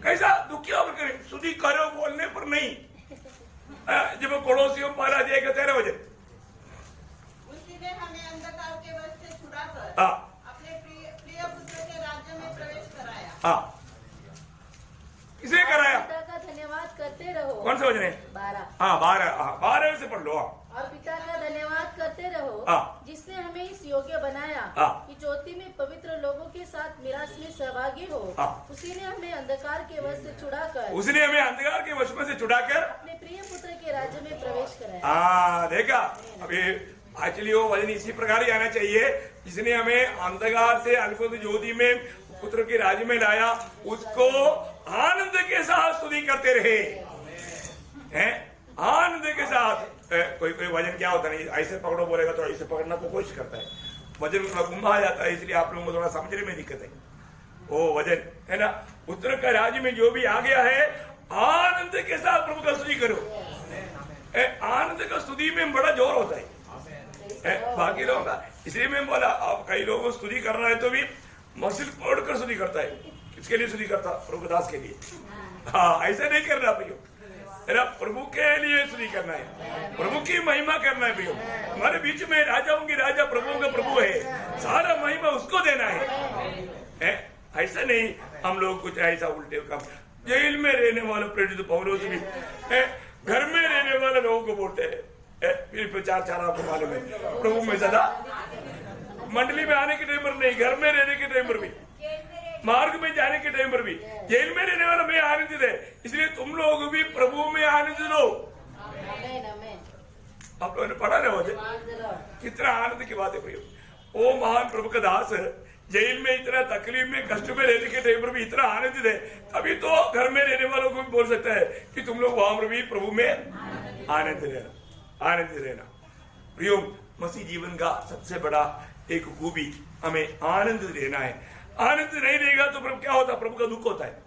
कैसा दुखी होकर करे, स्तुति करो बोलने पर नहीं। जब पड़ोसियों मारा जाएगा 13 बजे, उसी ने हमें अंधकार के वश से छुड़ाकर अपने प्रिय पुत्र के राज्य में प्रवेश कराया। किसने कराया? पिता का धन्यवाद करते रहो। कौन से वचन है? 12 से पढ़ लो। और पिता का धन्यवाद करते रहो जिसने हमें इस योग्य बनाया कि ज्योति में पवित्र लोगों के साथ मिरास में सहभागी हो। उसी ने हमें अंधकार के वश से छुड़ाकर अपने प्रिय पुत्र के राज्य में प्रवेश कराया। देखा, अभी एक्चुअली वो वचन इसी प्रकार ही आना चाहिए, जिसने हमें अंधकार से अद्भुत ज्योति में पुत्र के राज्य में लाया, उसको आनंद के साथ स्तुति करते रहे। आनंद के साथ। कोई वजन क्या होता नहीं, ऐसे पकड़ो बोलेगा तो ऐसे पकड़ना को कोशिश करता है, वजन थोड़ा गुम्मा जाता है, इसलिए आप लोगों को थोड़ा समझने में दिक्कत है। वो वजन है ना, पुत्र का राज्य में जो भी आ गया है, आनंद के साथ प्रभु का स्तुति करो। आनंद का स्तुति में बड़ा जोर होता है बाकी लोगों का, इसलिए मैं बोला, आप कई लोगों को स्तुति करना है तो भी मसिल पकड़कर स्तुति करता है। किसके लिए स्तुति करता? प्रभु दास के लिए। ऐसा नहीं करना भैया, प्रभु के लिए स्तुति करना है, प्रभु की महिमा करना है भैया। हमारे बीच में राजाओं की राजा, प्रभुओं का प्रभु है, सारा महिमा उसको देना है। ऐसा नहीं हम लोग कुछ ऐसा उल्टे काम। जेल में रहने वाले प्रेरित पौलुस भी घर में रहने वाले लोगों को बोलते हैं, फिर प्रचार आपको मालूम है, प्रभु में सदा, मंडली में आने के टाइम पर नहीं, घर में रहने के टाइम पर भी, मार्ग में जाने के टाइम पर भी, जेल में रहने वाला मैं आनंदित है, इसलिए तुम लोग भी प्रभु में आनंदित लो। आप लोगों ने पढ़ा ना वजह, कितना आनंद की बात है भैया। वो महान प्रभु का दास जेल में इतना तकलीफ में कष्ट में रहने के टाइम पर भी इतना आनंदित है, तभी तो घर में रहने वालों को भी बोल सकता है कि तुम लोग वहां पर भी प्रभु में आनंदित रहना। प्रियो, मसीह जीवन का सबसे बड़ा एक खूबी हमें आनंद लेना है। आनंद नहीं लेगा तो प्रभु क्या होता? प्रभु का दुख होता है।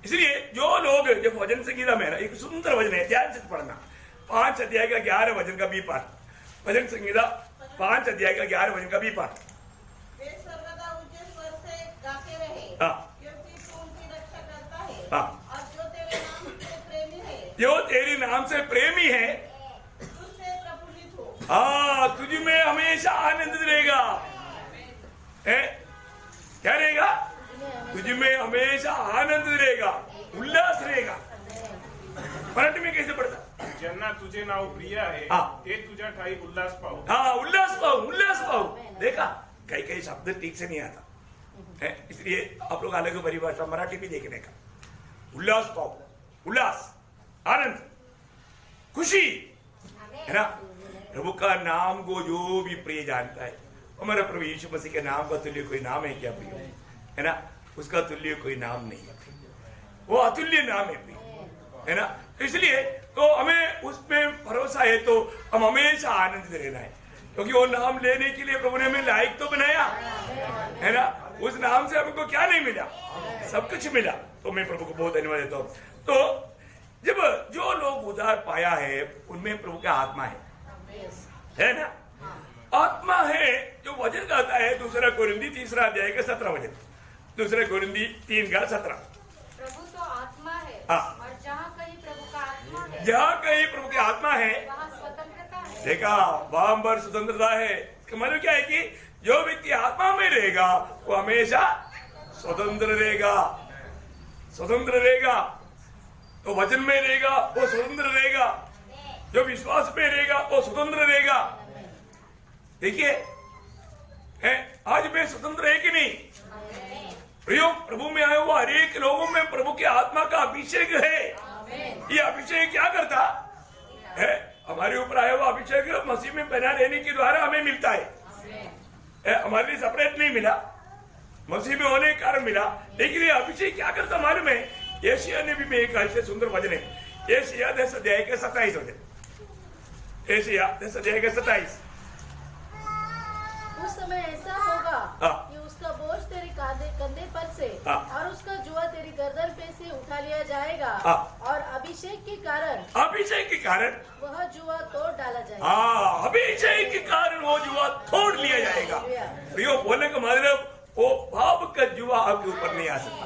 इसलिए जो लोग, जब भजन संगीता में ना एक सुंदर वचन है, ध्यान से पढ़ना, 5 अध्याय का 11 वचन का बी पाठ, भजन संगीता 5 अध्याय का 11 वचन का बी पाठ। वे सर्वदा ऊंचे स्वर से गाते रहे, क्योंकि तू उनकी रक्षा करता है, और जो तेरे नाम से प्रेमी है, तुझसे प्रफुल्लित हो। तुझ में हमेशा आनंद रहेगा। क्या रहेगा? तुझ में हमेशा आनंद रहेगा, उल्लास रहेगा। मराठी में कैसे पढ़ता? ज्यांना तुझे नाव प्रिय आहे ते तुझ्या ठाई उल्लास पाहू। उल्लास पाहू। देखा, कई शब्द ठीक से नहीं आता है, इसलिए आप लोग अलग परिभाषा मराठी भी देखने का। उल्लास पाओ, उल्लास, आनंद, खुशी, है ना। प्रभु का नाम को जो भी प्रिय जानता है, हमारे प्रभु यीशु मसीह के नाम का तुल्य कोई नाम है क्या प्रिय? है ना, उसका तुल्य कोई नाम नहीं है, वो अतुल्य नाम है प्रिय, है ना। इसलिए तो हमें उसमें भरोसा है, तो हम हमेशा आनंदित रहना है, क्योंकि वो नाम लेने के लिए प्रभु ने हमें लायक तो बनाया है ना। उस नाम से हमको क्या नहीं मिला? सब कुछ मिला। तो मैं प्रभु को बहुत धन्यवाद देता हूँ। तो जब जो लोग उद्धार पाया है, उनमें प्रभु का आत्मा है ना, आत्मा है। जो वचन कहता है 2 कोरिन्थी 3 अध्याय का 17 वचन, 2 कोरिन्थी 3 का 17, प्रभु तो आत्मा है, और जहाँ कहीं प्रभु की आत्मा है वहाँ स्वतंत्रता है। देखा, वहां पर स्वतंत्रता है। मतलब क्या है कि जो व्यक्ति आत्मा में रहेगा वो हमेशा स्वतंत्र रहेगा। तो वचन में रहेगा वो स्वतंत्र रहेगा, जो विश्वास में रहेगा वो स्वतंत्र रहेगा। देखिए, आज मैं स्वतंत्र है कि नहीं? प्रियो, प्रभु में आए हुआ हरेक लोगों में प्रभु की आत्मा का अभिषेक है। ये अभिषेक क्या करता है? हमारे ऊपर आया हुआ अभिषेक मसीह में बना रहने के द्वारा हमें मिलता है। हमारे लिए सेपरेट नहीं मिला, मसीह में होने के कारण मिला। लेकिन ये अभिषेक क्या करता मालूम है? एशिया ने भी में एक ऐसे सुंदर वचन है, एशिया 10 अध्याय के 27 वचन, एशिया 10 अध्याय के 27, समय ऐसा होगा कि उसका बोझ तेरे कंधे पर से और उसका जुआ तेरी गर्दन पे से उठा लिया जाएगा और अभिषेक के कारण वह जुआ तोड़ डाला जाएगा। अभिषेक के कारण वो जुआ तोड़ लिया जाएगा। प्रियो, बोलने का मतलब वो पाप का जुआ आपके ऊपर नहीं आ सकता।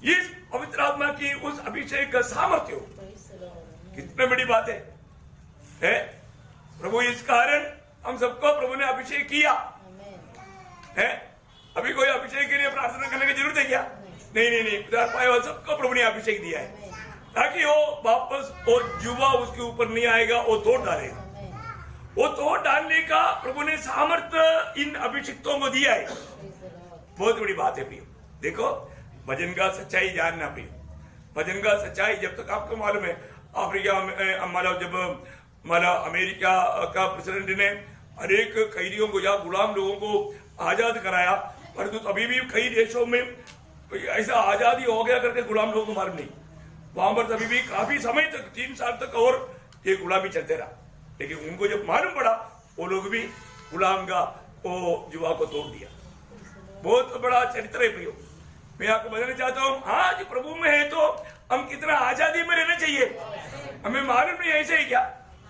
इस पवित्र आत्मा की उस अभिषेक का सामर्थ्य हो, कितनी बड़ी बात है? प्रभु इस कारण हम सबको प्रभु ने अभिषेक किया है। अभी कोई अभिषेक के लिए प्रार्थना करने की जरूरत है क्या? नहीं, उधार पाया हुआ सबको प्रभु ने अभिषेक दिया है ताकि वो वापस वो जुआ उसके ऊपर नहीं आएगा, वो तोड़ डालेगा। वो तोड़ डालने का प्रभु ने सामर्थ्य इन अभिषिक्तों को दिया है। बहुत बड़ी बात है प्रियो। देखो, भजन का सच्चाई जानना प्रियो, भजन का सच्चाई जब तक आपको मालूम है। अफ्रीका में जब अमेरिका का प्रेसिडेंट ने अनेक कैदियों को या गुलाम लोगों को आजाद कराया, परंतु अभी भी कई देशों में ऐसा आजादी हो गया करके गुलाम लोगों को मालूम नहीं। वहां पर अभी भी काफी समय तक 3 साल तक और ये गुलामी चलते रहा, लेकिन उनको जब मालूम पड़ा वो लोग भी गुलाम का वो जुआ को तोड़ दिया। बहुत बड़ा चरित्र है प्रियो। मैं आपको बताना चाहता हूँ, आज प्रभु में है तो हम कितना आजादी में रहना चाहिए। हमें मालूम नहीं, ऐसे ही क्या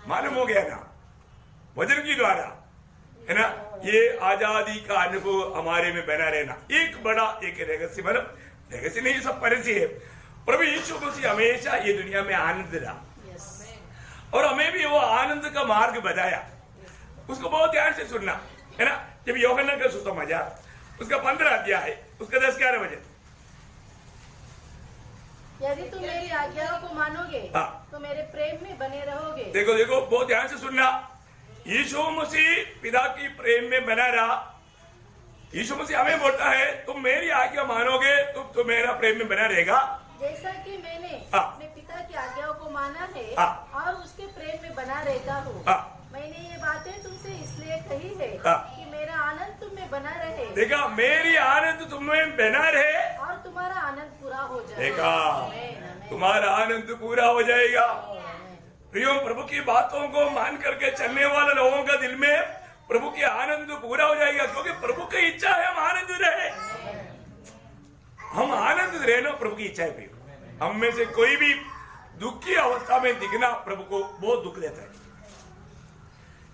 मालूम हो गया ना वचन की द्वारा, है ना। ये आजादी का अनुभव हमारे में बना रहना एक बड़ा एक रहस्य, मतलब रहस्य नहीं, सब परिचय है। प्रभु यीशु मसीह हमेशा ये दुनिया में आनंद रहा और हमें भी वो आनंद का मार्ग बताया। उसको बहुत ध्यान से सुनना, है ना। जब यूहन्ना का सुसमाचार उसका 15 अध्याय है, उसका 10-11 वचन, यदि तुम मेरी आज्ञाओं को मानोगे तो मेरे प्रेम में बने रहोगे। देखो, बहुत ध्यान से सुनना। यीशु मसीह पिता की प्रेम में बना रहा। यीशु मसीह हमें बोलता है तुम मेरी आज्ञा मानोगे तो मेरा प्रेम में बना रहेगा, जैसा कि मैंने अपने पिता की आज्ञाओं को माना है और उसके प्रेम में बना रहता हूँ। मैंने ये बातें तुमसे इसलिए कही है कि मेरा आनंद तुम में बना रहे। देखा, मेरी आनंद तुम में बना रहे और तुम्हारा आनंद पूरा हो जाएगा। देखा, तुम्हारा आनंद पूरा हो जाएगा। प्रियो, प्रभु की बातों को मान करके चलने वाले लोगों का दिल में प्रभु की आनंद पूरा हो जाएगा, क्योंकि प्रभु की इच्छा है हम आनंद रहे। हम आनंद रहे ना, प्रभु की इच्छा है प्रियो। हम में से कोई भी दुखी अवस्था में दिखना प्रभु को बहुत दुख देता है,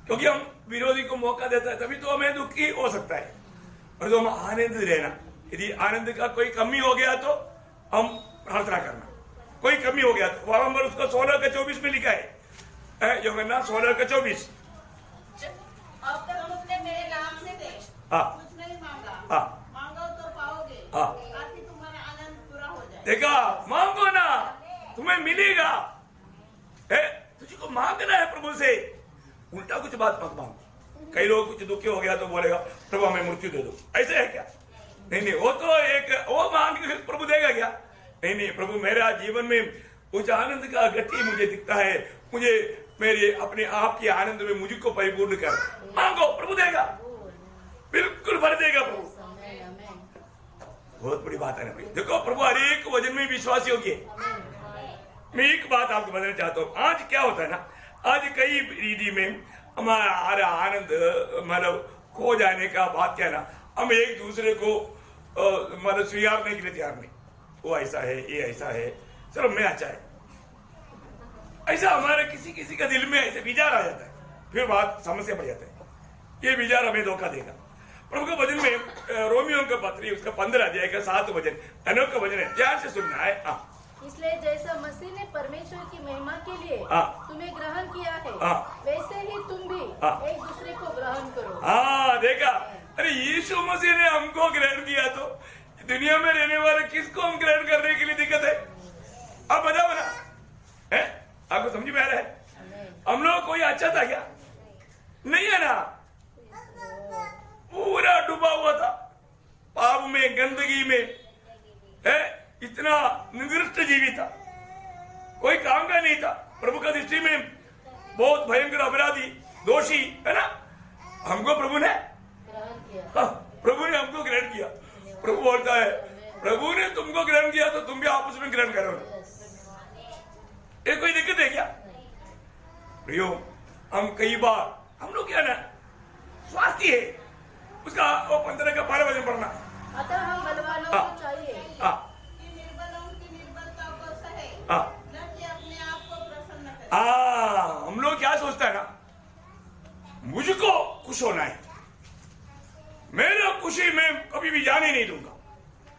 क्योंकि हम विरोधी को मौका देता है, तभी तो हमें दुखी हो सकता है। और तो हम आनंद रहना, यदि आनंद का कोई कमी हो गया तो हम प्रार्थना करना। कोई कमी हो गया तो वहां पर उसका 16:24 में लिखा है, यूहन्ना 16:24। अब तक तुमने मेरे नाम से कुछ नहीं मांगा, मांगो तो पाओगे, ताकि तुम्हारा आनंद पूरा हो जाए। देखा, मांगो ना तुम्हें मिलेगा। तुझको मांगना है प्रभु से, उल्टा कुछ बात मत मांगो। कई लोग कुछ दुखी हो गया तो बोलेगा प्रभु हमें मृत्यु दे दो, ऐसे है क्या? नहीं, वो तो एक वो मांग के प्रभु देगा क्या? नहीं, प्रभु मेरा जीवन में कुछ आनंद का गति मुझे दिखता है, मुझे मेरे अपने आप के आनंद में मुझको परिपूर्ण कर। मांगो, प्रभु देगा, बिल्कुल भर देगा प्रभु। बहुत बड़ी बात है ना भाई। देखो, प्रभु हर एक वचन में विश्वासी होगी। मैं एक बात आपको बताना चाहता हूँ। आज क्या होता है ना, आज कई रीति में हमारा आनंद मतलब खो जाने का बात क्या ना, हम एक दूसरे को मतलब स्वीकारने के लिए तैयार नहीं। वो ऐसा है, ये ऐसा है, चलो मैं अच्छा है, ऐसा हमारे किसी का दिल में ऐसे विचार आ जाता है, फिर बात समस्या बढ़ जाता है। ये विचार हमें धोखा देगा। प्रभु के वचन में रोमियो का पत्री उसका 15 अध्याय का 7 वचन, अनोखा वचन है, ध्यान से सुनना है। इसलिए जैसा मसीह ने परमेश्वर की महिमा के लिए तुम्हें ग्रहण किया है, वैसे ही तुम भी एक दूसरे को ग्रहण करो। देखा, अरे यीशु मसीह ने हमको ग्रहण किया तो दुनिया में रहने वाले किसको हम ग्रहण करने के लिए दिक्कत है? आप बताओ ना, है आपको समझ में आ रहा है? हम लोग कोई अच्छा था क्या? नहीं है ना, पूरा डूबा हुआ था पाप में, गंदगी में, है इतना निकृष्ट जीवी था, कोई काम का नहीं था। प्रभु का दृष्टि में बहुत भयंकर अपराधी, दोषी, है ना। हमको प्रभु ने हमको ग्रहण किया। प्रभु बोलता है प्रभु ने तुमको ग्रहण किया तो तुम भी आपस में ग्रहण करो। ये कोई दिक्कत है क्या? प्रियो, हम कई बार हम लोग क्या ना स्वार्थी है, उसका वो 15 का 12 वचन पढ़ना। अतः हम बलवानों को चाहिए कि निर्बलों की निर्बलता को सहे, न कि अपने आप को प्रसन्न करे। हम लोग क्या सोचता है ना, मुझको खुश होना है, मेरा खुशी मैं कभी भी जाने नहीं दूंगा।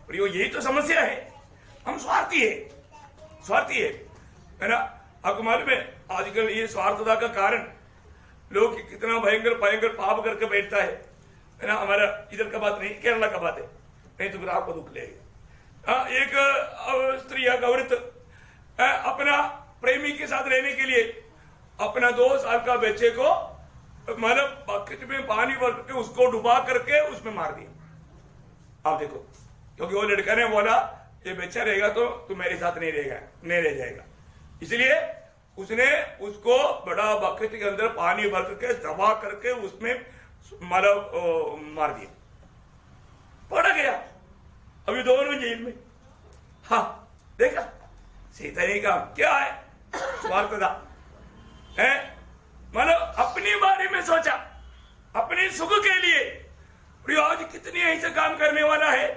और यही तो समस्या है, हम स्वार्थी है ना। आपको मालूम है आजकल ये स्वार्थता का कारण लोग कितना भयंकर पाप करके बैठता है ना। हमारा इधर का बात नहीं, केरला का बात है, नहीं तो फिर आपको दुख लगेगा। एक स्त्री या औरत अपना प्रेमी के साथ रहने के लिए अपना 2 साल का बच्चे को मतलब बकेट में पानी भर के उसको डुबा करके उसमें मार दिया। आप देखो, क्योंकि वो लड़का ने बोला ये बच्चा रहेगा तो तू मेरे साथ नहीं रह जाएगा, इसलिए उसने उसको बड़ा बकेट के अंदर पानी भर करके दबा करके उसमें मतलब मार दिया, पड़ा गया। अभी दोनों जेल में। हाँ देखा, सीधा नहीं काम क्या है, स्वार्थता है। मतलब अपने बारे में सोचा, अपने सुख के लिए। प्रियो आज कितनी ऐसे काम करने वाला है,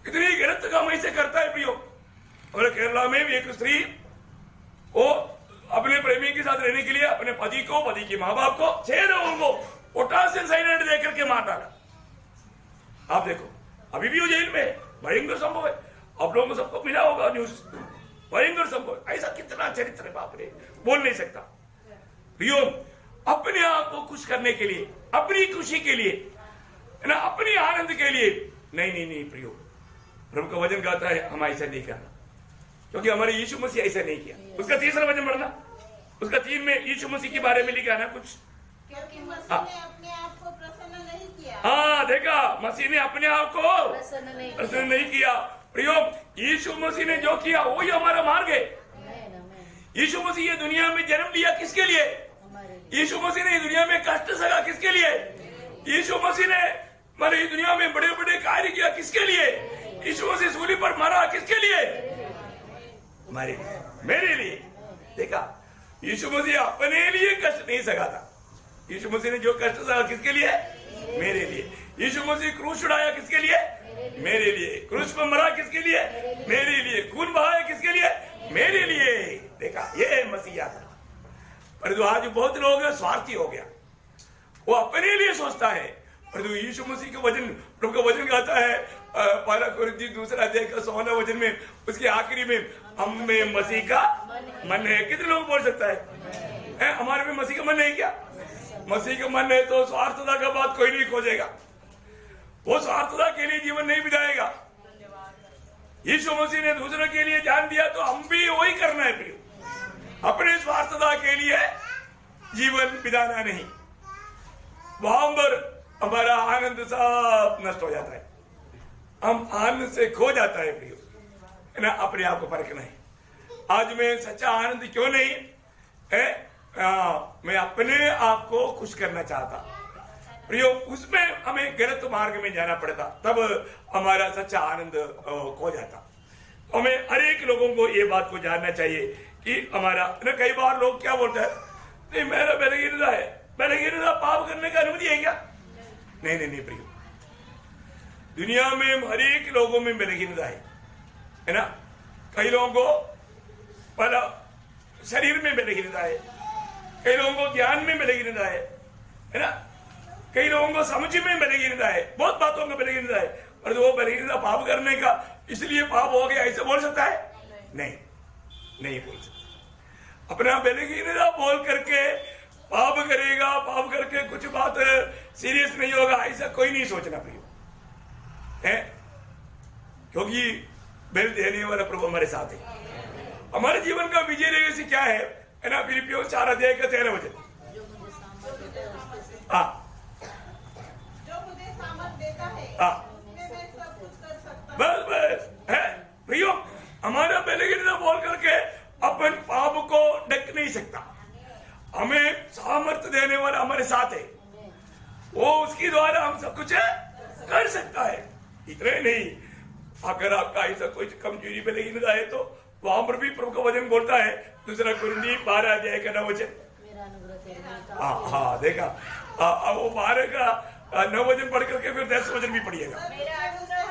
कितनी गलत काम ऐसे करता है प्रियो। और केरला में भी एक स्त्री वो अपने प्रेमी के साथ रहने के लिए अपने पति को, पति के माँ बाप को, 6 लोगों को पोटासियम साइनाइड देकर के मार डाला। आप देखो अभी भी वो जेल में। भयंकर संभव है, आप लोगों को सबको मिला होगा न्यूज, भयंकर संभव। ऐसा कितना चरित्र है, बाप रे, बोल नहीं सकता। प्रियो अपने आप को खुश करने के लिए, अपनी खुशी के लिए ना, अपनी आनंद के लिए नहीं प्रियो, प्रभु का वचन कहता है हम ऐसा नहीं करना, क्योंकि हमारे यीशु मसीह ऐसा नहीं किया। उसका 3रा वचन पढ़ना, उसका 3 में यीशु मसीह के बारे में लिखा है ना कुछ, क्योंकि मसीह ने अपने आप को प्रसन्न नहीं किया। हाँ देखा, मसीह ने अपने आप को प्रसन्न नहीं किया। प्रियो यीशु मसीह ने जो किया वही हमारा मार्ग है। यीशु मसीह ये दुनिया में जन्म लिया किसके लिए? यीशु मसीह ने दुनिया में कष्ट सहा किसके लिए? यीशु मसीह ने ये दुनिया में बड़े बड़े कार्य किया किसके लिए? यीशु मसीह सूली पर मरा किसके लिए? मेरे लिए। देखा, यीशु मसीह अपने लिए कष्ट नहीं सहा था। यीशु मसीह ने जो कष्ट सहा किसके लिए? मेरे लिए। यीशु मसीह क्रूस उड़ाया किसके लिए? मेरे लिए। क्रूस पर मरा किसके लिए? मेरे लिए। खून बहाया किसके लिए? मेरे लिए। देखा, ये मसीहा था। परंतु आज बहुत लोग स्वार्थी हो गया, वो अपने लिए सोचता है। परंतु यीशु मसीह का वचन, प्रभु का वचन कहता है 1 कोरिन्थियों 2 अध्याय का 16 वचन में, उसके आखिरी में, हम में मसीह का मन है। कितने लोग बोल सकता है हमारे में मसीह का मन है क्या? मसीह का मन है तो स्वार्थता का बात कोई नहीं खोजेगा, वो स्वार्थता के लिए जीवन नहीं बिताएगा। यीशु मसीह ने दूसरों के लिए जान दिया तो हम भी वही करना है प्रिय। अपने स्वार्थता के लिए जीवन बिताना नहीं, वहां पर हमारा आनंद सब नष्ट हो जाता है, हम आनंद से खो जाता है प्रिय, है ना। अपने आप को परखना है, आज मैं सच्चा आनंद क्यों नहीं है? मैं अपने आप को खुश करना चाहता प्रियो, उसमें हमें गलत मार्ग में जाना पड़ता, तब हमारा सच्चा आनंद खो जाता। हमें हर एक लोगों को ये बात को जानना चाहिए कि हमारा ना, कई बार लोग क्या बोलते हैं, नहीं मेरा बलहीनता है, बलहीनता पाप करने का अनुमति है क्या? नहीं प्रियो, दुनिया में हर एक लोगों में बलहीनता है ना। कई लोगों को पहला शरीर में बलहीनता है, कई लोगों को ज्ञान में बलहीनता है ना, कई लोगों को समझ में बलहीनता है, बहुत बातों में बलहीनता है। और वो बलहीनता पाप करने का इसलिए पाप हो गया ऐसे बोल सकता है? नहीं बोल सकता। अपना बलहीनता बोल करके पाप करेगा, पाप करके कुछ बात सीरियस नहीं होगा, ऐसा कोई नहीं सोचना प्रिय है, क्योंकि बल देने वाला प्रभु हमारे साथ है। हमारे जीवन का विजय रहस्य क्या है ना? फिलिपियों 4 अध्याय का 13 वचन। जो मुझे सामर्थ देता है, उसमें मैं सब कुछ कर सकता हूं। बस है प्रियो, हमारा बलहीनता बोल करके अपन पाप को ढक नहीं सकता। हमें सामर्थ्य देने वाला हमारे साथ है, वो उसके द्वारा हम सब कुछ कर सकता है। इतने नहीं, अगर आपका ऐसा कोई कमजोरी बलहीनता है तो वहां पर भी प्रभु का वचन बोलता है, 2 कुरिन्थी 12 अध्याय का 9 वचन। हाँ देखा, वो 12 का 9 वचन पढ़ करके फिर 10 वचन भी पढ़िएगा। मेरा अनुग्रह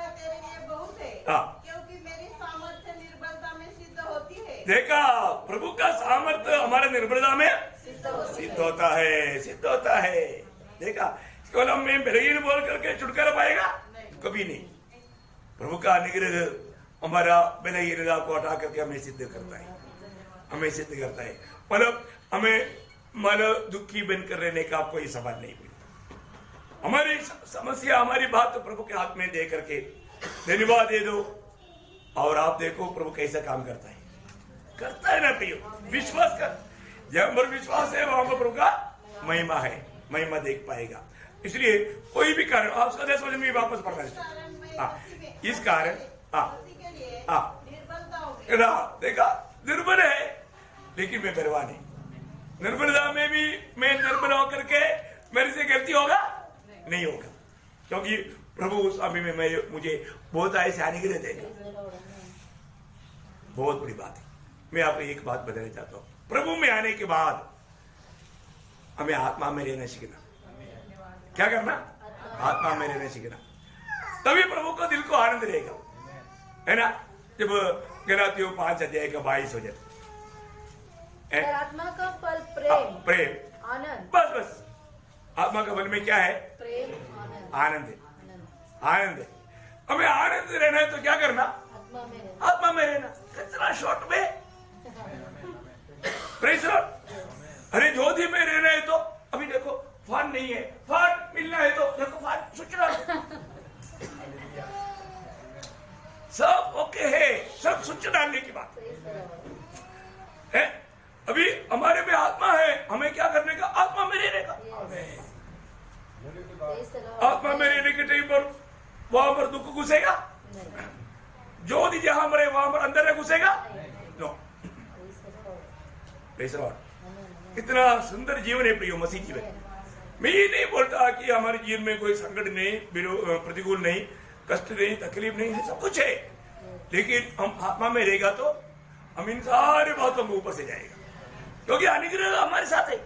तेरे लिए बहुत है, क्योंकि मेरी सामर्थ्य निर्बलता में सिद्ध होती है। देखा, प्रभु का सामर्थ्य हमारे निर्बलता में सिद्ध होता है, सिद्ध होता है। देखा, केवल हम में बलहीन बोल करके छुटकारा पाएगा कभी नहीं। प्रभु का अनुग्रह हमारा बलहीनता को हटा करके हमें सिद्ध करता है, हमें सिद्ध करता है। मतलब हमें मन दुखी बनकर रहने का कोई सवाल नहीं हुई। हमारी समस्या, हमारी बात तो प्रभु के हाथ में दे करके धन्यवाद दे दो, और आप देखो प्रभु कैसा काम करता है ना प्रियो। विश्वास कर, जहां पर विश्वास है वहां पर प्रभु का महिमा है, महिमा देख पाएगा। इसलिए कोई भी कारण आप उसका 10 वचन में वापस पढ़ना चाहिए। इस कारण देखा, निर्बल है लेकिन मैं परवाह नहीं। निर्बलता में भी मैं निर्बल होकर के मेरे से गलती होगा नहीं होगा, क्योंकि प्रभु उस अभी में मुझे बहुत ऐसे अनुग्रह देगा। बहुत बड़ी बात है। मैं आपको एक बात बताना चाहता हूँ, प्रभु में आने के बाद हमें आत्मा में रहना सीखना। क्या करना? आत्मा में रहना सीखना, तभी प्रभु को दिल को आनंद रहेगा, है ना। जब गलातियों 5 अध्याय का 22 हो जाए, आत्मा का फल प्रेम, आनंद। बस आत्मा का फल में क्या है? प्रेम, आनंद है, आनंद है। हमें आनंद रहना है तो क्या करना? आत्मा में रहना। कितना शॉर्ट में अरे ज्योति में रहना है तो अभी देखो फान नहीं है, फान मिलना है तो देखो फान सोचना सब ओके है, सब स्विच डालने की बात है। अभी हमारे में आत्मा है, हमें क्या करने का? आत्मा में रहने का। आत्मा में रहने के टाइम पर वहां पर दुख घुसेगा? ज्योति जहां मरे वहां पर अंदर घुसेगा? नो। इतना सुंदर जीवन है प्रियो, मसीह जीवन। मैं ये नहीं बोलता कि हमारे जीवन में कोई संकट नहीं, प्रतिकूल नहीं, कष्ट नहीं, तकलीफ नहीं है, सब कुछ है। लेकिन हम आत्मा में रहेगा तो हम इन सारी बातों को ऊपर से जाएगा, क्योंकि अनुग्रह हमारे साथ है।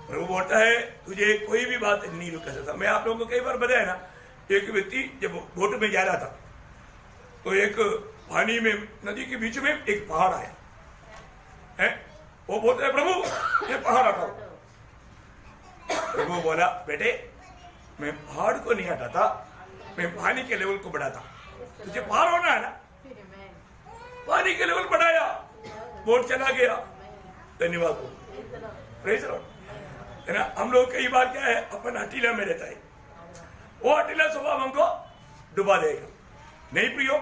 प्रभु बोलता है तुझे कोई भी बात नहीं रुक सकता। मैं आप लोगों को कई बार बताया ना, एक व्यक्ति जब बोट में जा रहा था तो एक पानी में, नदी के बीच में एक पहाड़ आया है। वो बोलता है प्रभु ये पहाड़ हटाओ। प्रभु बोला बेटे मैं पहाड़ को नहीं हटाता, मैं पानी के लेवल को बढ़ाता। तुझे पार होना है ना, पानी के लेवल बढ़ाया, बोट चला गया। धन्यवाद प्रेज लॉर्ड। है ना, हम लोग कई बार क्या है, अपन हटीला में रहता है, वो हटीला स्वभाव हमको डुबा देगा। नहीं प्रियो,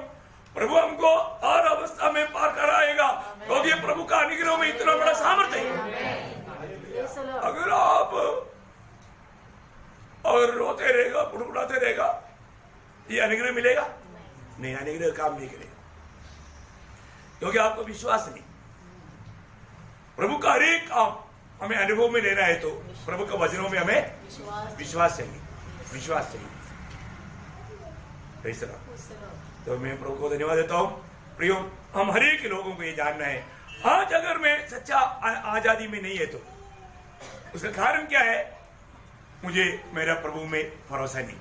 प्रभु हमको हर अवस्था में पार कराएगा, क्योंकि प्रभु का अनुग्रह में इतना बड़ा सामर्थ्य है। अगर आप और रोते रहेगा, बुड़बुड़ाते रहेगा, ये अनुग्रह मिलेगा नहीं, अनुग्रह काम नहीं करेगा, क्योंकि आपको विश्वास नहीं। प्रभु का हर एक काम हमें अनुभव में लेना है तो प्रभु के वचनों में हमें विश्वास चाहिए, विश्वास चाहिए। तो मैं प्रभु को धन्यवाद देता हूँ। प्रियो, हम हर एक लोगों को ये जानना है, आज अगर मैं सच्चा आजादी में नहीं है तो उसका कारण क्या है? मुझे मेरा प्रभु में भरोसा नहीं,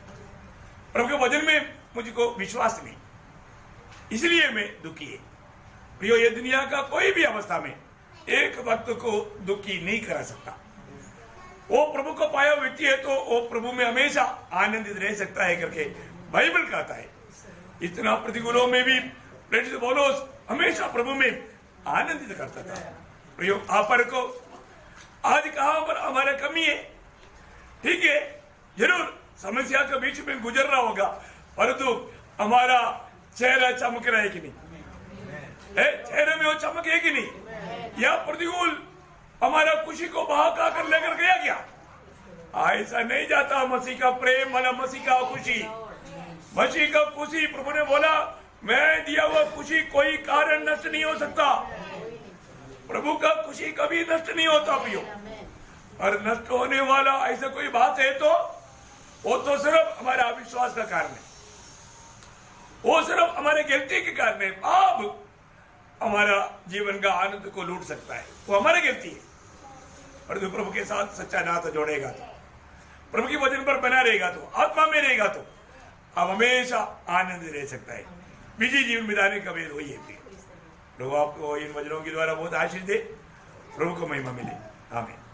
प्रभु के वचन में मुझको विश्वास नहीं, इसलिए मैं दुखी है। प्रियो, ये दुनिया का कोई भी अवस्था में एक वक्त को दुखी नहीं करा सकता। वो प्रभु को पाया व्यक्ति है तो वो प्रभु में हमेशा आनंदित रह सकता है करके बाइबल कहता है। इतना प्रतिकूलों में भी पौलुस हमेशा प्रभु में आनंदित करता था। प्रियो, आप पर को आज कहां पर हमारा कमी है, ठीक है, जरूर समस्या के बीच में गुजर रहा होगा, परंतु हमारा चेहरा चमक रहा है कि नहीं? चेहरे में वो चमक है कि नहीं? या प्रतिकूल हमारा खुशी को बहाका कर लेकर गया क्या? ऐसा नहीं जाता। मसीह का प्रेम वाला, मसीह का खुशी, मसीह का खुशी, प्रभु ने बोला मैं दिया हुआ खुशी कोई कारण नष्ट नहीं हो सकता। प्रभु का खुशी कभी नष्ट नहीं होता प्रियो। और नष्ट होने वाला ऐसा कोई बात है तो वो तो सिर्फ हमारे अविश्वास का कारण है, वो सिर्फ हमारे गलती के कारण है। पाप हमारा जीवन का आनंद को लूट सकता है, वो हमारी गलती है। और तू प्रभु के साथ सच्चा नाता जोड़ेगा तो, प्रभु के वचन पर बना रहेगा तो, आत्मा में रहेगा तो आप हमेशा आनंद रह सकता है। बीजी जीवन बिताने का वेद वही है। प्रभु आपको इन वचनों के द्वारा बहुत आशीष दे, प्रभु को महिमा मिले। आमीन।